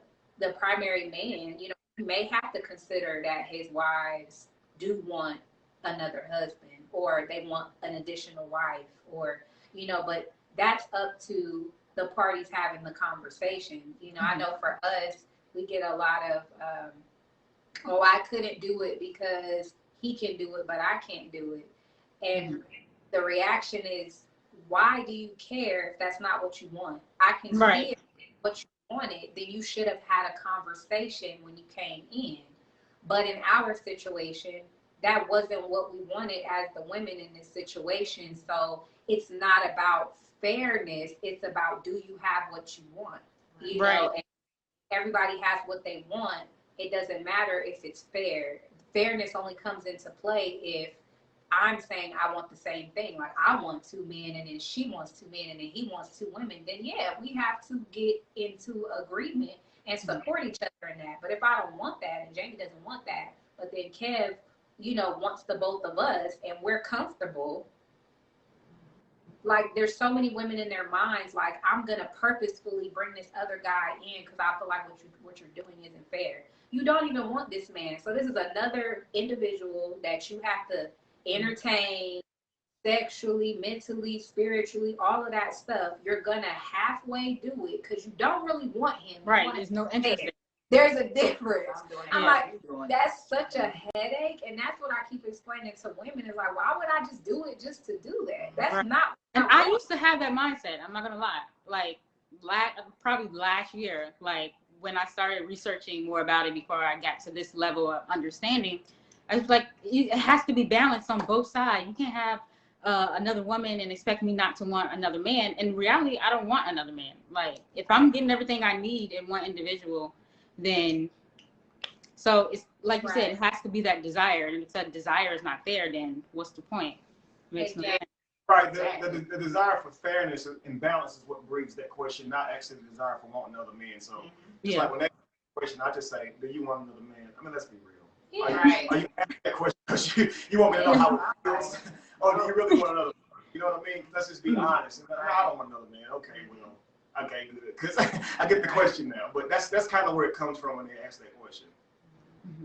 primary man, you may have to consider that his wives do want another husband, or they want an additional wife, or but that's up to the parties having the conversation. I know for us, we get a lot of I couldn't do it because he can do it, but I can't do it. And the reaction is, why do you care if that's not what you want? I can see what you wanted, then you should have had a conversation when you came in. But in our situation, that wasn't what we wanted as the women in this situation. So it's not about fairness. It's about, do you have what you want? You know, and everybody has what they want. It doesn't matter if it's fair. Fairness only comes into play if I'm saying I want the same thing. Like, I want 2 men, and then she wants 2 men, and then he wants 2 women. Then yeah, we have to get into agreement and support each other in that. But if I don't want that, and Jamie doesn't want that, but then Kev, wants the both of us, and we're comfortable, like there's so many women in their minds like, I'm gonna purposefully bring this other guy in because I feel like what you're doing isn't fair. You don't even want this man. So this is another individual that you have to entertain sexually, mentally, spiritually, all of that stuff. You're gonna halfway do it because you don't really want him.
Right. There's no interest.
There's a difference. I'm like, that's such a headache, and that's what I keep explaining to women. Is like, why would I just do it just to do that? That's not.
And I used to have that mindset. I'm not gonna lie. Like, probably last year, like when I started researching more about it before I got to this level of understanding, I was like, it has to be balanced on both sides. You can't have another woman and expect me not to want another man. In reality, I don't want another man. Like, if I'm getting everything I need in one individual, then so it's like you said, it has to be that desire, and if that desire is not there, then what's the point? Makes no sense.
Right, the desire for fairness and balance is what breeds that question, not actually the desire for wanting another man. So it's like when they ask the question, I just say, do you want another man? I mean, let's be real. Are you asking that question because you want me to know how it feels, or do you really want another man? You know what I mean? Let's just be honest. I don't want another man. Okay, well. Okay, because I get the question now, but that's kind of where it comes from when they ask that question,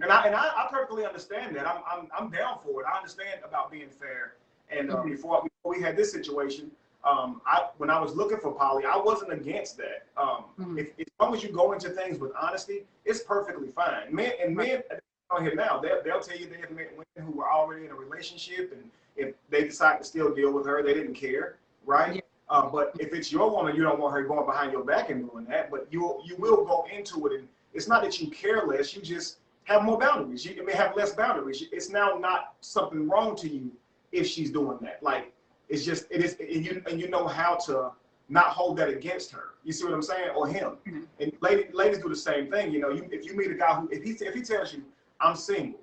and I perfectly understand that. I'm down for it. I understand about being fair, and before we had this situation, when I was looking for poly, I wasn't against that. If as long as you go into things with honesty, it's perfectly fine. Men on here now, they'll tell you they have met women who were already in a relationship, and if they decide to still deal with her, they didn't care, right? But if it's your woman, you don't want her going behind your back and doing that. But you will go into it, and it's not that you care less. You just have more boundaries. You may have less boundaries. It's now not something wrong to you if she's doing that. Like it is, and you know how to not hold that against her. You see what I'm saying, or him. And ladies do the same thing. You know, if you meet a guy who if he tells you I'm single,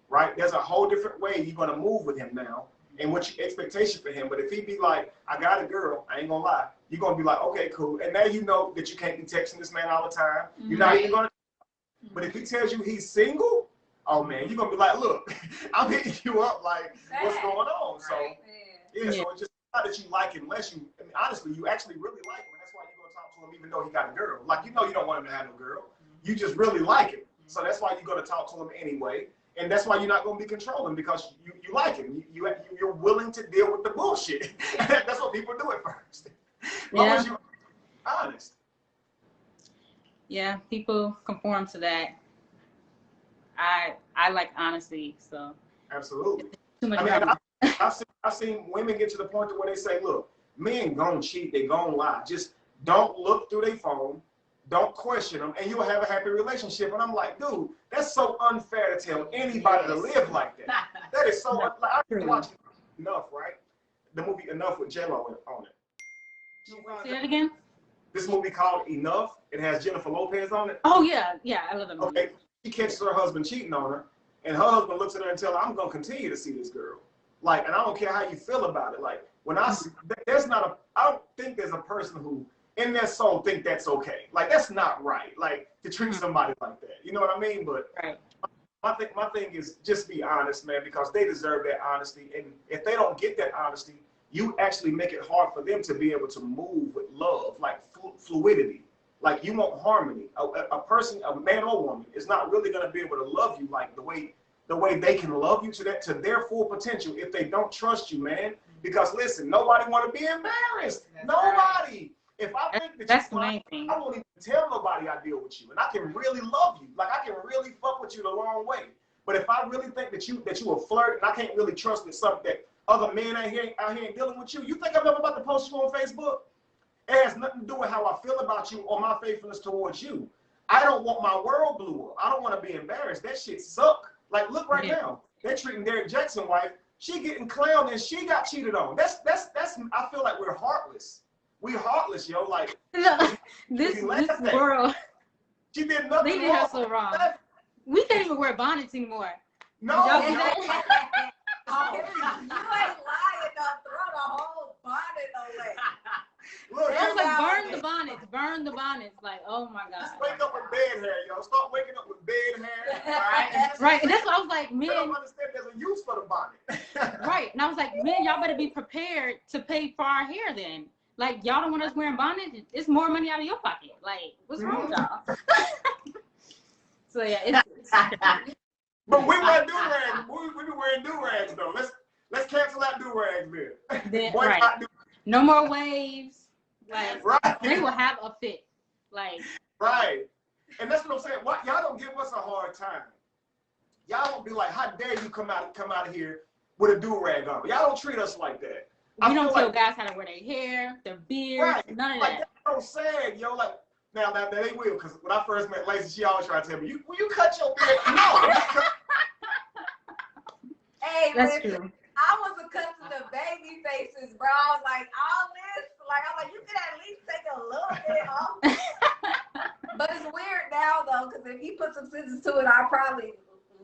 right? There's a whole different way you're gonna move with him now. And what's your expectation for him? But if he be like, I got a girl, I ain't gonna lie, you're gonna be like, okay, cool. And now you know that you can't be texting this man all the time. You're not even gonna. But if he tells you he's single, oh man, you're gonna be like, look, I'm hitting you up like, what's going on? So so it's just not that you like him unless you. I mean, honestly, you actually really like him, and that's why you're gonna talk to him even though he got a girl. Like you know, you don't want him to have no girl. You just really like him, so that's why you're gonna talk to him anyway. And that's why you're not going to be controlling because you like him. You're willing to deal with the bullshit. That's what people do at first. As long as you're honest.
Yeah, people conform to that. I like honesty, so.
Absolutely.
Too much
I've seen women get to the point where they say, look, men gonna cheat, they gonna lie. Just don't look through their phone. Don't question them, and you'll have a happy relationship. And I'm like, dude, that's so unfair to tell anybody to live like that. That is so. Like, I've been watching Enough, right? The movie Enough with J-Lo on it.
Say that again?
This movie called Enough. It has Jennifer Lopez on it.
Oh yeah, I love that movie.
Okay, she catches her husband cheating on her, and her husband looks at her and tells her, "I'm gonna continue to see this girl." Like, and I don't care how you feel about it. Like, when I don't think there's a person who in their soul think that's okay. Like that's not right. Like to treat somebody like that. You know what I mean? But my thing is just be honest, man, because they deserve that honesty. And if they don't get that honesty, you actually make it hard for them to be able to move with love, like fluidity. Like you want harmony. A person, a man or woman, is not really gonna be able to love you like the way they can love you to their full potential if they don't trust you, man. Because listen, nobody want to be embarrassed. Nobody. If I think that
that's the main thing.
I won't even tell nobody I deal with you, and I can really love you. Like I can really fuck with you the long way. But if I really think that you a flirt, and I can't really trust that something that other men out here ain't dealing with you, you think I'm ever about to post you on Facebook? It has nothing to do with how I feel about you or my faithfulness towards you. I don't want my world blew up. I don't want to be embarrassed. That shit suck. Like look right now, they're treating Derek Jackson's wife. She getting clowned and she got cheated on. That's. I feel like we're heartless. We heartless, yo. Like
this world.
She did nothing.
They did her so wrong. We can't even wear bonnets anymore.
No.
You ain't lying enough. Throw the whole bonnet away.
Look,
it was like burn the bonnets. Like, oh my God.
Just wake up with bed hair, yo. Start waking up with bed hair.
Right. And that's what I was like, man.
I don't understand there's a use for the bonnet.
Right. And I was like, man, y'all better be prepared to pay for our hair then. Like, y'all don't want us wearing bonnets? It's more money out of your pocket. Like, what's wrong with y'all? So, yeah, it's
But we wear do-rags. We be wearing do-rags, though. Let's cancel out do-rags then.
Right. No more waves. Like,
right.
They will have a fit. Like.
Right. And that's what I'm saying. Why y'all don't give us a hard time? Y'all don't be like, how dare you come out of here with a do-rag on? Y'all don't treat us like that.
We don't tell guys how to wear their hair, their beards, none of that.
That's so sad, yo. Like, now they will, because when I first met Lacey, she always tried to tell me, will you cut your beard? No.
Hey,
that's
listen,
true.
I was accustomed to baby faces, bro. I was like, all this, like, I'm like, you can at least take a little bit off. But it's weird now, though, because if you put some scissors to it, I'll probably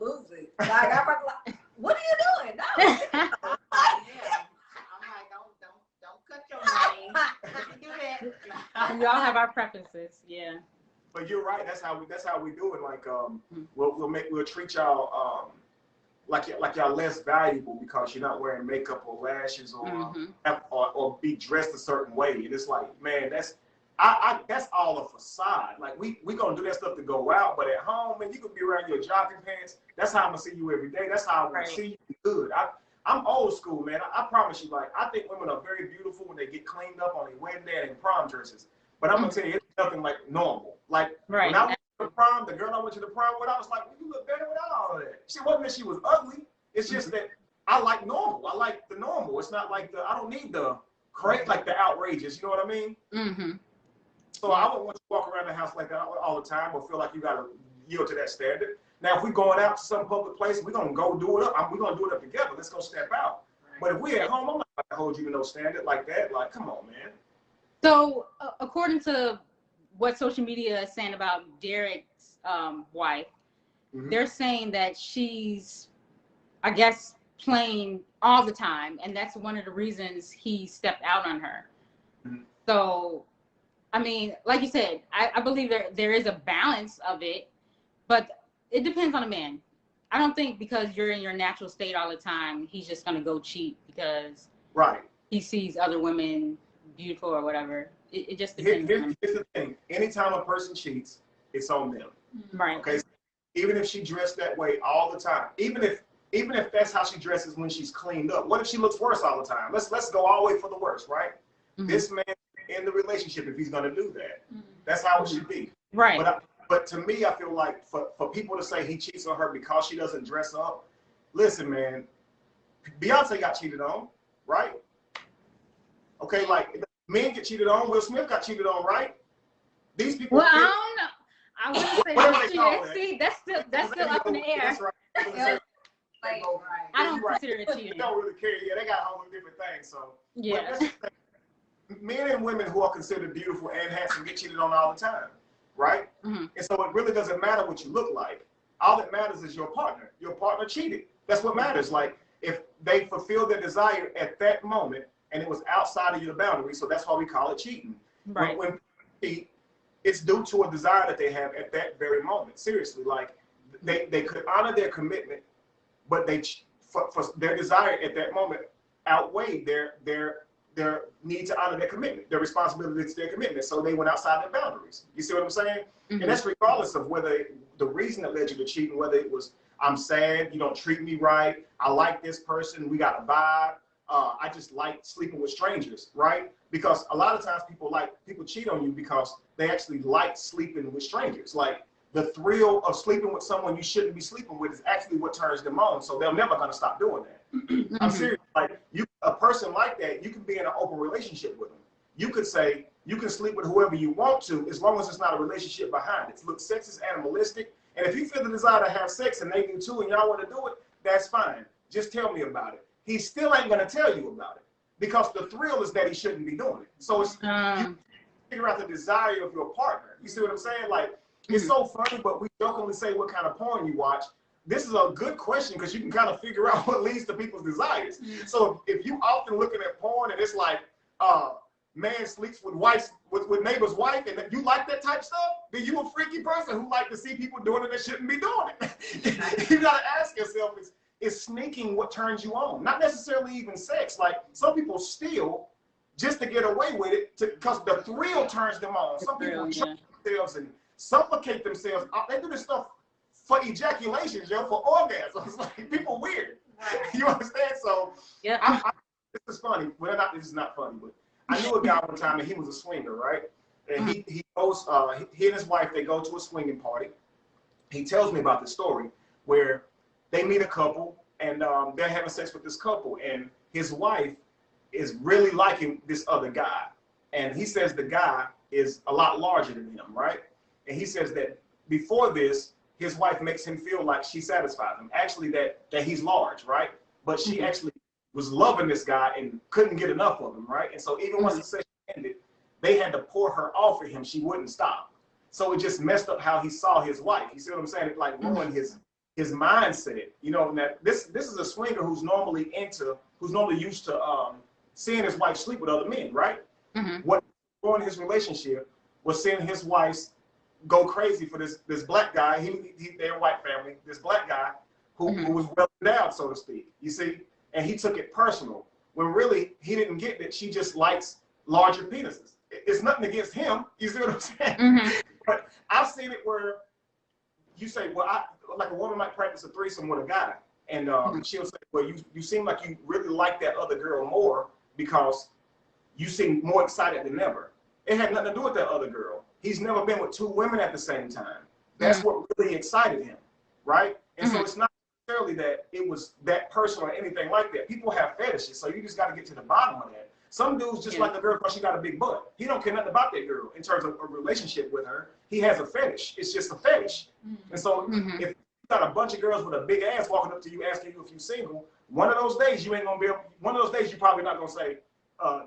lose it. Like, I'm probably like, what are you doing? No.
Yeah. I'm like, don't cut your name. Do that.
We all have our preferences, yeah.
But you're right. That's how we do it. Like, we'll treat y'all like y'all less valuable because you're not wearing makeup or lashes or be dressed a certain way. And it's like, man, that's all a facade. Like we gonna do that stuff to go out, but at home, man, you could be wearing your jogging pants. That's how I'm gonna see you every day. That's how I'm gonna see you good. I'm old school, man. I promise you. Like, I think women are very beautiful when they get cleaned up on their wedding day and in prom dresses. But I'm gonna tell you, it's nothing like normal. Like when I went to the prom, the girl I went to the prom with, I was like, well, you look better without all of that. She wasn't that she was ugly. It's just that I like normal. I like the normal. It's not like I don't need the like the outrageous. You know what I mean? Mm-hmm. So I wouldn't want you to walk around the house like that all the time or feel like you gotta yield to that standard. Now, if we're going out to some public place, we're gonna go do it up. We're gonna do it up together. Let's go step out. But if we're at home, I'm not gonna hold you to no standard like that. Like, come on, man.
So, according to what social media is saying about Derek's wife, they're saying that she's, I guess, playing all the time, and that's one of the reasons he stepped out on her. So, I mean, like you said, I believe there is a balance of it, but it depends on a man. I don't think because you're in your natural state all the time, he's just gonna go cheat because he sees other women beautiful or whatever. It just depends.
Here's the thing: anytime a person cheats, it's on them.
Right.
Okay. So even if she dressed that way all the time, even if that's how she dresses when she's cleaned up, what if she looks worse all the time? Let's go all the way for the worst, right? This man in the relationship, if he's gonna do that, that's how it should be.
Right.
But to me, I feel like for people to say he cheats on her because she doesn't dress up, listen, man, Beyonce got cheated on, right? Okay, like men get cheated on. Will Smith got cheated on, right? These people.
Well, I don't know. I wouldn't say that's cheating. See, that's still up in the air.
That's right.
I don't consider it cheating.
They don't really care. Yeah, they got all the different things. So
yeah.
Men and women who are considered beautiful and handsome get cheated on all the time. Right? And so it really doesn't matter what you look like. All that matters is your partner. Your partner cheated. That's what matters. Like, if they fulfill their desire at that moment and it was outside of your boundary, so that's why we call it cheating.
Right.
When people cheat, it's due to a desire that they have at that very moment. Seriously, like they could honor their commitment, but for their desire at that moment outweighed their need to honor their commitment, their responsibility to their commitment. So they went outside their boundaries. You see what I'm saying? And that's regardless of whether the reason that led you to cheating, whether it was, I'm sad, you don't treat me right, I like this person, we got a vibe, I just like sleeping with strangers, right? Because a lot of times people cheat on you because they actually like sleeping with strangers. Like, the thrill of sleeping with someone you shouldn't be sleeping with is actually what turns them on. So they're never gonna stop doing that. I'm serious. Like, a person like that, you can be in an open relationship with them. You could say you can sleep with whoever you want to, as long as it's not a relationship behind it. Look, sex is animalistic, and if you feel the desire to have sex and they do too, and y'all want to do it, that's fine. Just tell me about it. He still ain't gonna tell you about it because the thrill is that he shouldn't be doing it. So it's you figure out the desire of your partner. You see what I'm saying? Like, it's so funny, but we jokingly say what kind of porn you watch. This is a good question because you can kind of figure out what leads to people's desires. So if you often looking at porn and it's like, man sleeps with neighbor's wife, and you like that type stuff, then you a freaky person who like to see people doing it that shouldn't be doing it. You gotta ask yourself, is sneaking what turns you on, not necessarily even sex. Like some people steal just to get away with it because the thrill turns them on. Some people choke themselves and suffocate themselves. They do this stuff for ejaculations, for orgasms. Like people weird. You understand? So yeah, this is funny. Well, this is not funny, but I knew a guy one time and he was a swinger, right? And he goes, he and his wife, they go to a swinging party. He tells me about the story where they meet a couple and they're having sex with this couple, and his wife is really liking this other guy. And he says the guy is a lot larger than him, right? And he says that before this, his wife makes him feel like she satisfies him. Actually, that he's large, right? But she actually was loving this guy and couldn't get enough of him, right? And so even once the session ended, they had to pour her off of him. She wouldn't stop. So it just messed up how he saw his wife. You see what I'm saying? It like ruined his mindset. You know, that this is a swinger who's normally used to seeing his wife sleep with other men, right? What ruined his relationship was seeing his wife go crazy for this black guy. They're a white family. This black guy who was well endowed, so to speak. You see, and he took it personal when really he didn't get that she just likes larger penises. It's nothing against him. You see what I'm saying? But I've seen it where you say, well, like a woman might practice a threesome with a guy, and she'll say, well, you seem like you really like that other girl more because you seem more excited than ever. It had nothing to do with that other girl. He's never been with two women at the same time. That's what really excited him, right? And so it's not necessarily that it was that person or anything like that. People have fetishes, so you just got to get to the bottom of that. Some dudes just like the girl because she got a big butt. He don't care nothing about that girl in terms of a relationship with her. He has a fetish. It's just a fetish. And so if you got a bunch of girls with a big ass walking up to you asking you if you're single, one of those days you ain't gonna be able, one of those days you're probably not gonna say,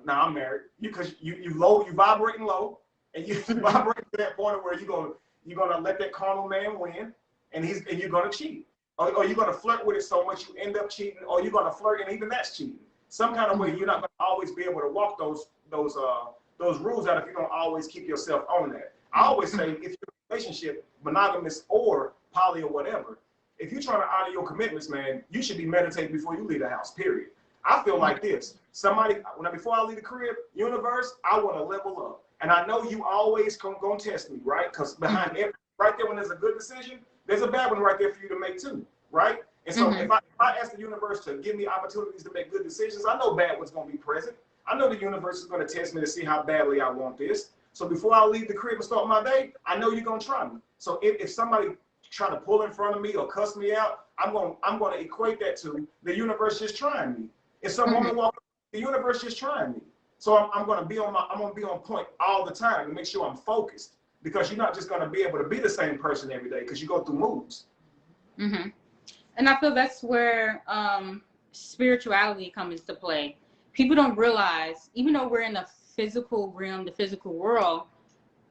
nah, I'm married. Because you vibrating low, and you vibrating to that point where you're gonna let that carnal man win, and you're gonna cheat. Or you're gonna flirt with it so much you end up cheating, or you're gonna flirt and even that's cheating. Some kind of way you're not going to always be able to walk those rules out if you don't always keep yourself on that. I always say if you're in a relationship, monogamous or poly or whatever, if you're trying to honor your commitments, man, you should be meditating before you leave the house, period. I feel like this. Before I leave the crib, universe, I want to level up. And I know you always going to test me, right? Because behind right there when there's a good decision, there's a bad one right there for you to make too, right? And so if I ask the universe to give me opportunities to make good decisions, I know bad one's going to be present. I know the universe is going to test me to see how badly I want this. So before I leave the crib and start my day, I know you're going to try me. So if somebody try to pull in front of me or cuss me out, I'm going to equate that to the universe just trying me. If some woman walks up, the universe just trying me. So I'm going to be on point all the time to make sure I'm focused, because you're not just going to be able to be the same person every day because you go through moods.
And I feel that's where spirituality comes into play. People don't realize, even though we're in the physical realm, the physical world,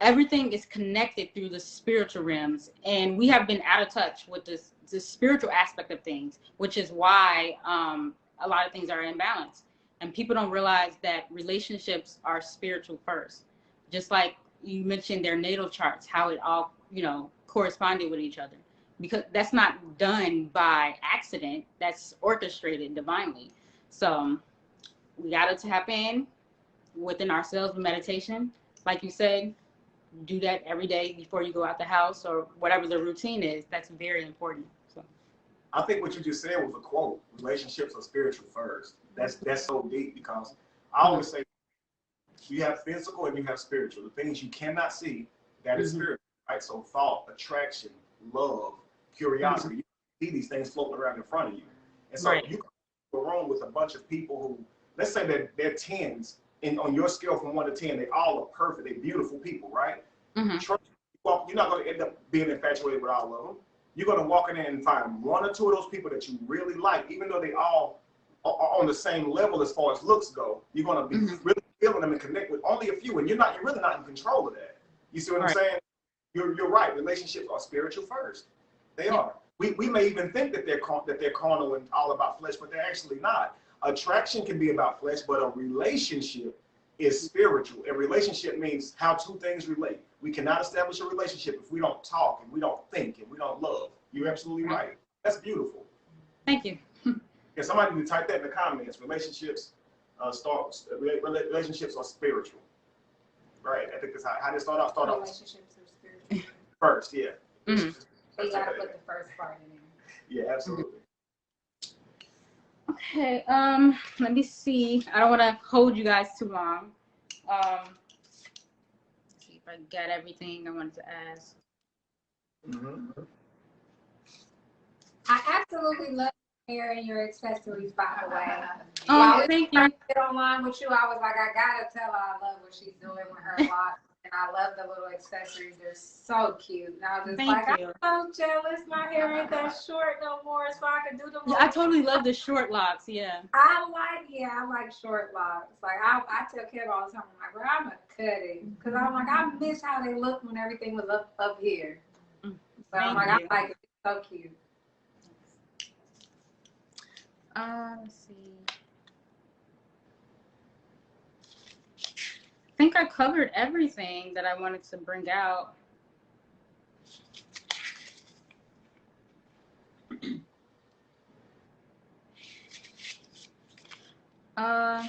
everything is connected through the spiritual realms. And we have been out of touch with the spiritual aspect of things, which is why a lot of things are in balance. And people don't realize that relationships are spiritual first. Just like you mentioned their natal charts, how it all, corresponded with each other. Because that's not done by accident, that's orchestrated divinely. So we got to tap in within ourselves with meditation. Like you said, do that every day before you go out the house or whatever the routine is. That's very important. So
I think what you just said was a quote. Relationships are spiritual first. That's so deep, because I always say you have physical and you have spiritual. The things you cannot see, that is spiritual, right? So thought, attraction, love, curiosity. You see these things floating around in front of you. And so you come to a room with a bunch of people who, let's say that they're 10s, and on your scale from 1 to 10, they all are perfect. They're beautiful people, right? You're not going to end up being infatuated with all of them. You're going to walk in there and find 1 or 2 of those people that you really like, even though they all are on the same level as far as looks go. You're going to be really feeling them and connect with only a few, and you're really not in control of that. You see what I'm saying? You're right. Relationships are spiritual first. They are. We may even think that they're carnal and all about flesh, but they're actually not. Attraction can be about flesh, but a relationship is spiritual. A relationship means how two things relate. We cannot establish a relationship if we don't talk and we don't think and we don't love. You're absolutely right. That's beautiful.
Thank you.
Yeah, somebody need to type that in the comments. Relationships relationships are spiritual. Right. I think that's how they start off.
Relationships are spiritual.
First, yeah.
Mm-hmm.
So you gotta put the first part in there.
Yeah, absolutely.
Okay, let me see. I don't want to hold you guys too long. See if I got everything I wanted to ask.
Mm-hmm.
I absolutely love your hair and your accessories, by the way.
Oh, thank you.
Get online with you. I was like, I gotta tell her I love what she's doing with her locks, and I love the little accessories. They're so cute. And I was just
Thank
like,
you.
I'm so jealous. My hair ain't that short no more, so I can do the.
Yeah, I totally love the short locks. Yeah.
I like short locks. Like I tell Kev all the time, I'm like, bro, I'm gonna cut it, cause I'm like, I miss how they looked when everything was up here. So I'm like,
Thank you.
I like it. It's so cute.
Let's see. I think I covered everything that I wanted to bring out.
I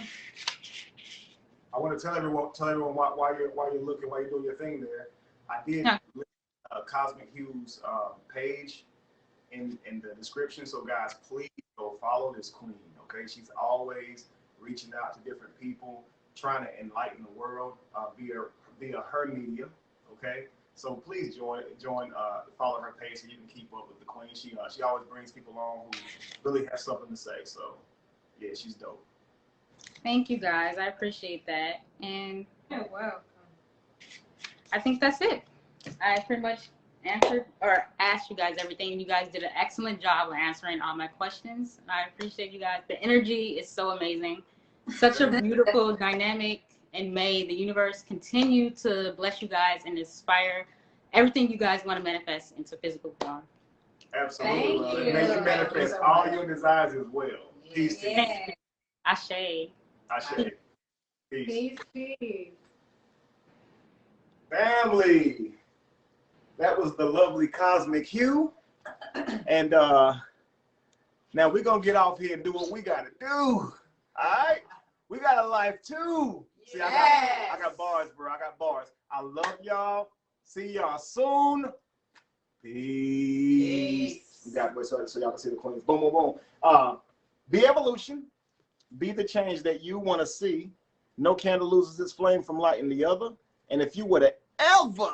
want to tell everyone why you're looking, why you're doing your thing there. I did Cosmic Hue's page in the description, so guys, please go follow this queen. Okay, she's always reaching out to different people, trying to enlighten the world via her media. Okay, so please follow her page so you can keep up with the queen. She always brings people on who really have something to say. So yeah, she's dope.
Thank you guys. I appreciate that. And
You're welcome.
I think that's it. I pretty much answered or asked you guys everything, and you guys did an excellent job of answering all my questions. And I appreciate you guys. The energy is so amazing. Such a beautiful dynamic, and may the universe continue to bless you guys and inspire everything you guys want to manifest into physical form.
Absolutely.
Thank you.
May you manifest all your desires as well. Peace to you.
Ashe.
Ashe. Peace.
Peace.
Family. That was the lovely Cosmic Hue. And now we're going to get off here and do what we got to do. All right? We got a life too. See, I got bars, bro. I got bars. I love y'all. See y'all soon. Peace. We got so y'all can see the queens. Boom, boom, boom. Be evolution. Be the change that you want to see. No candle loses its flame from lighting the other. And if you were to ever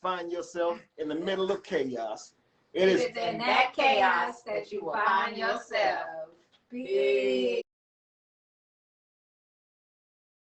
find yourself in the middle of chaos, it is
in that chaos that you will find yourself. Peace.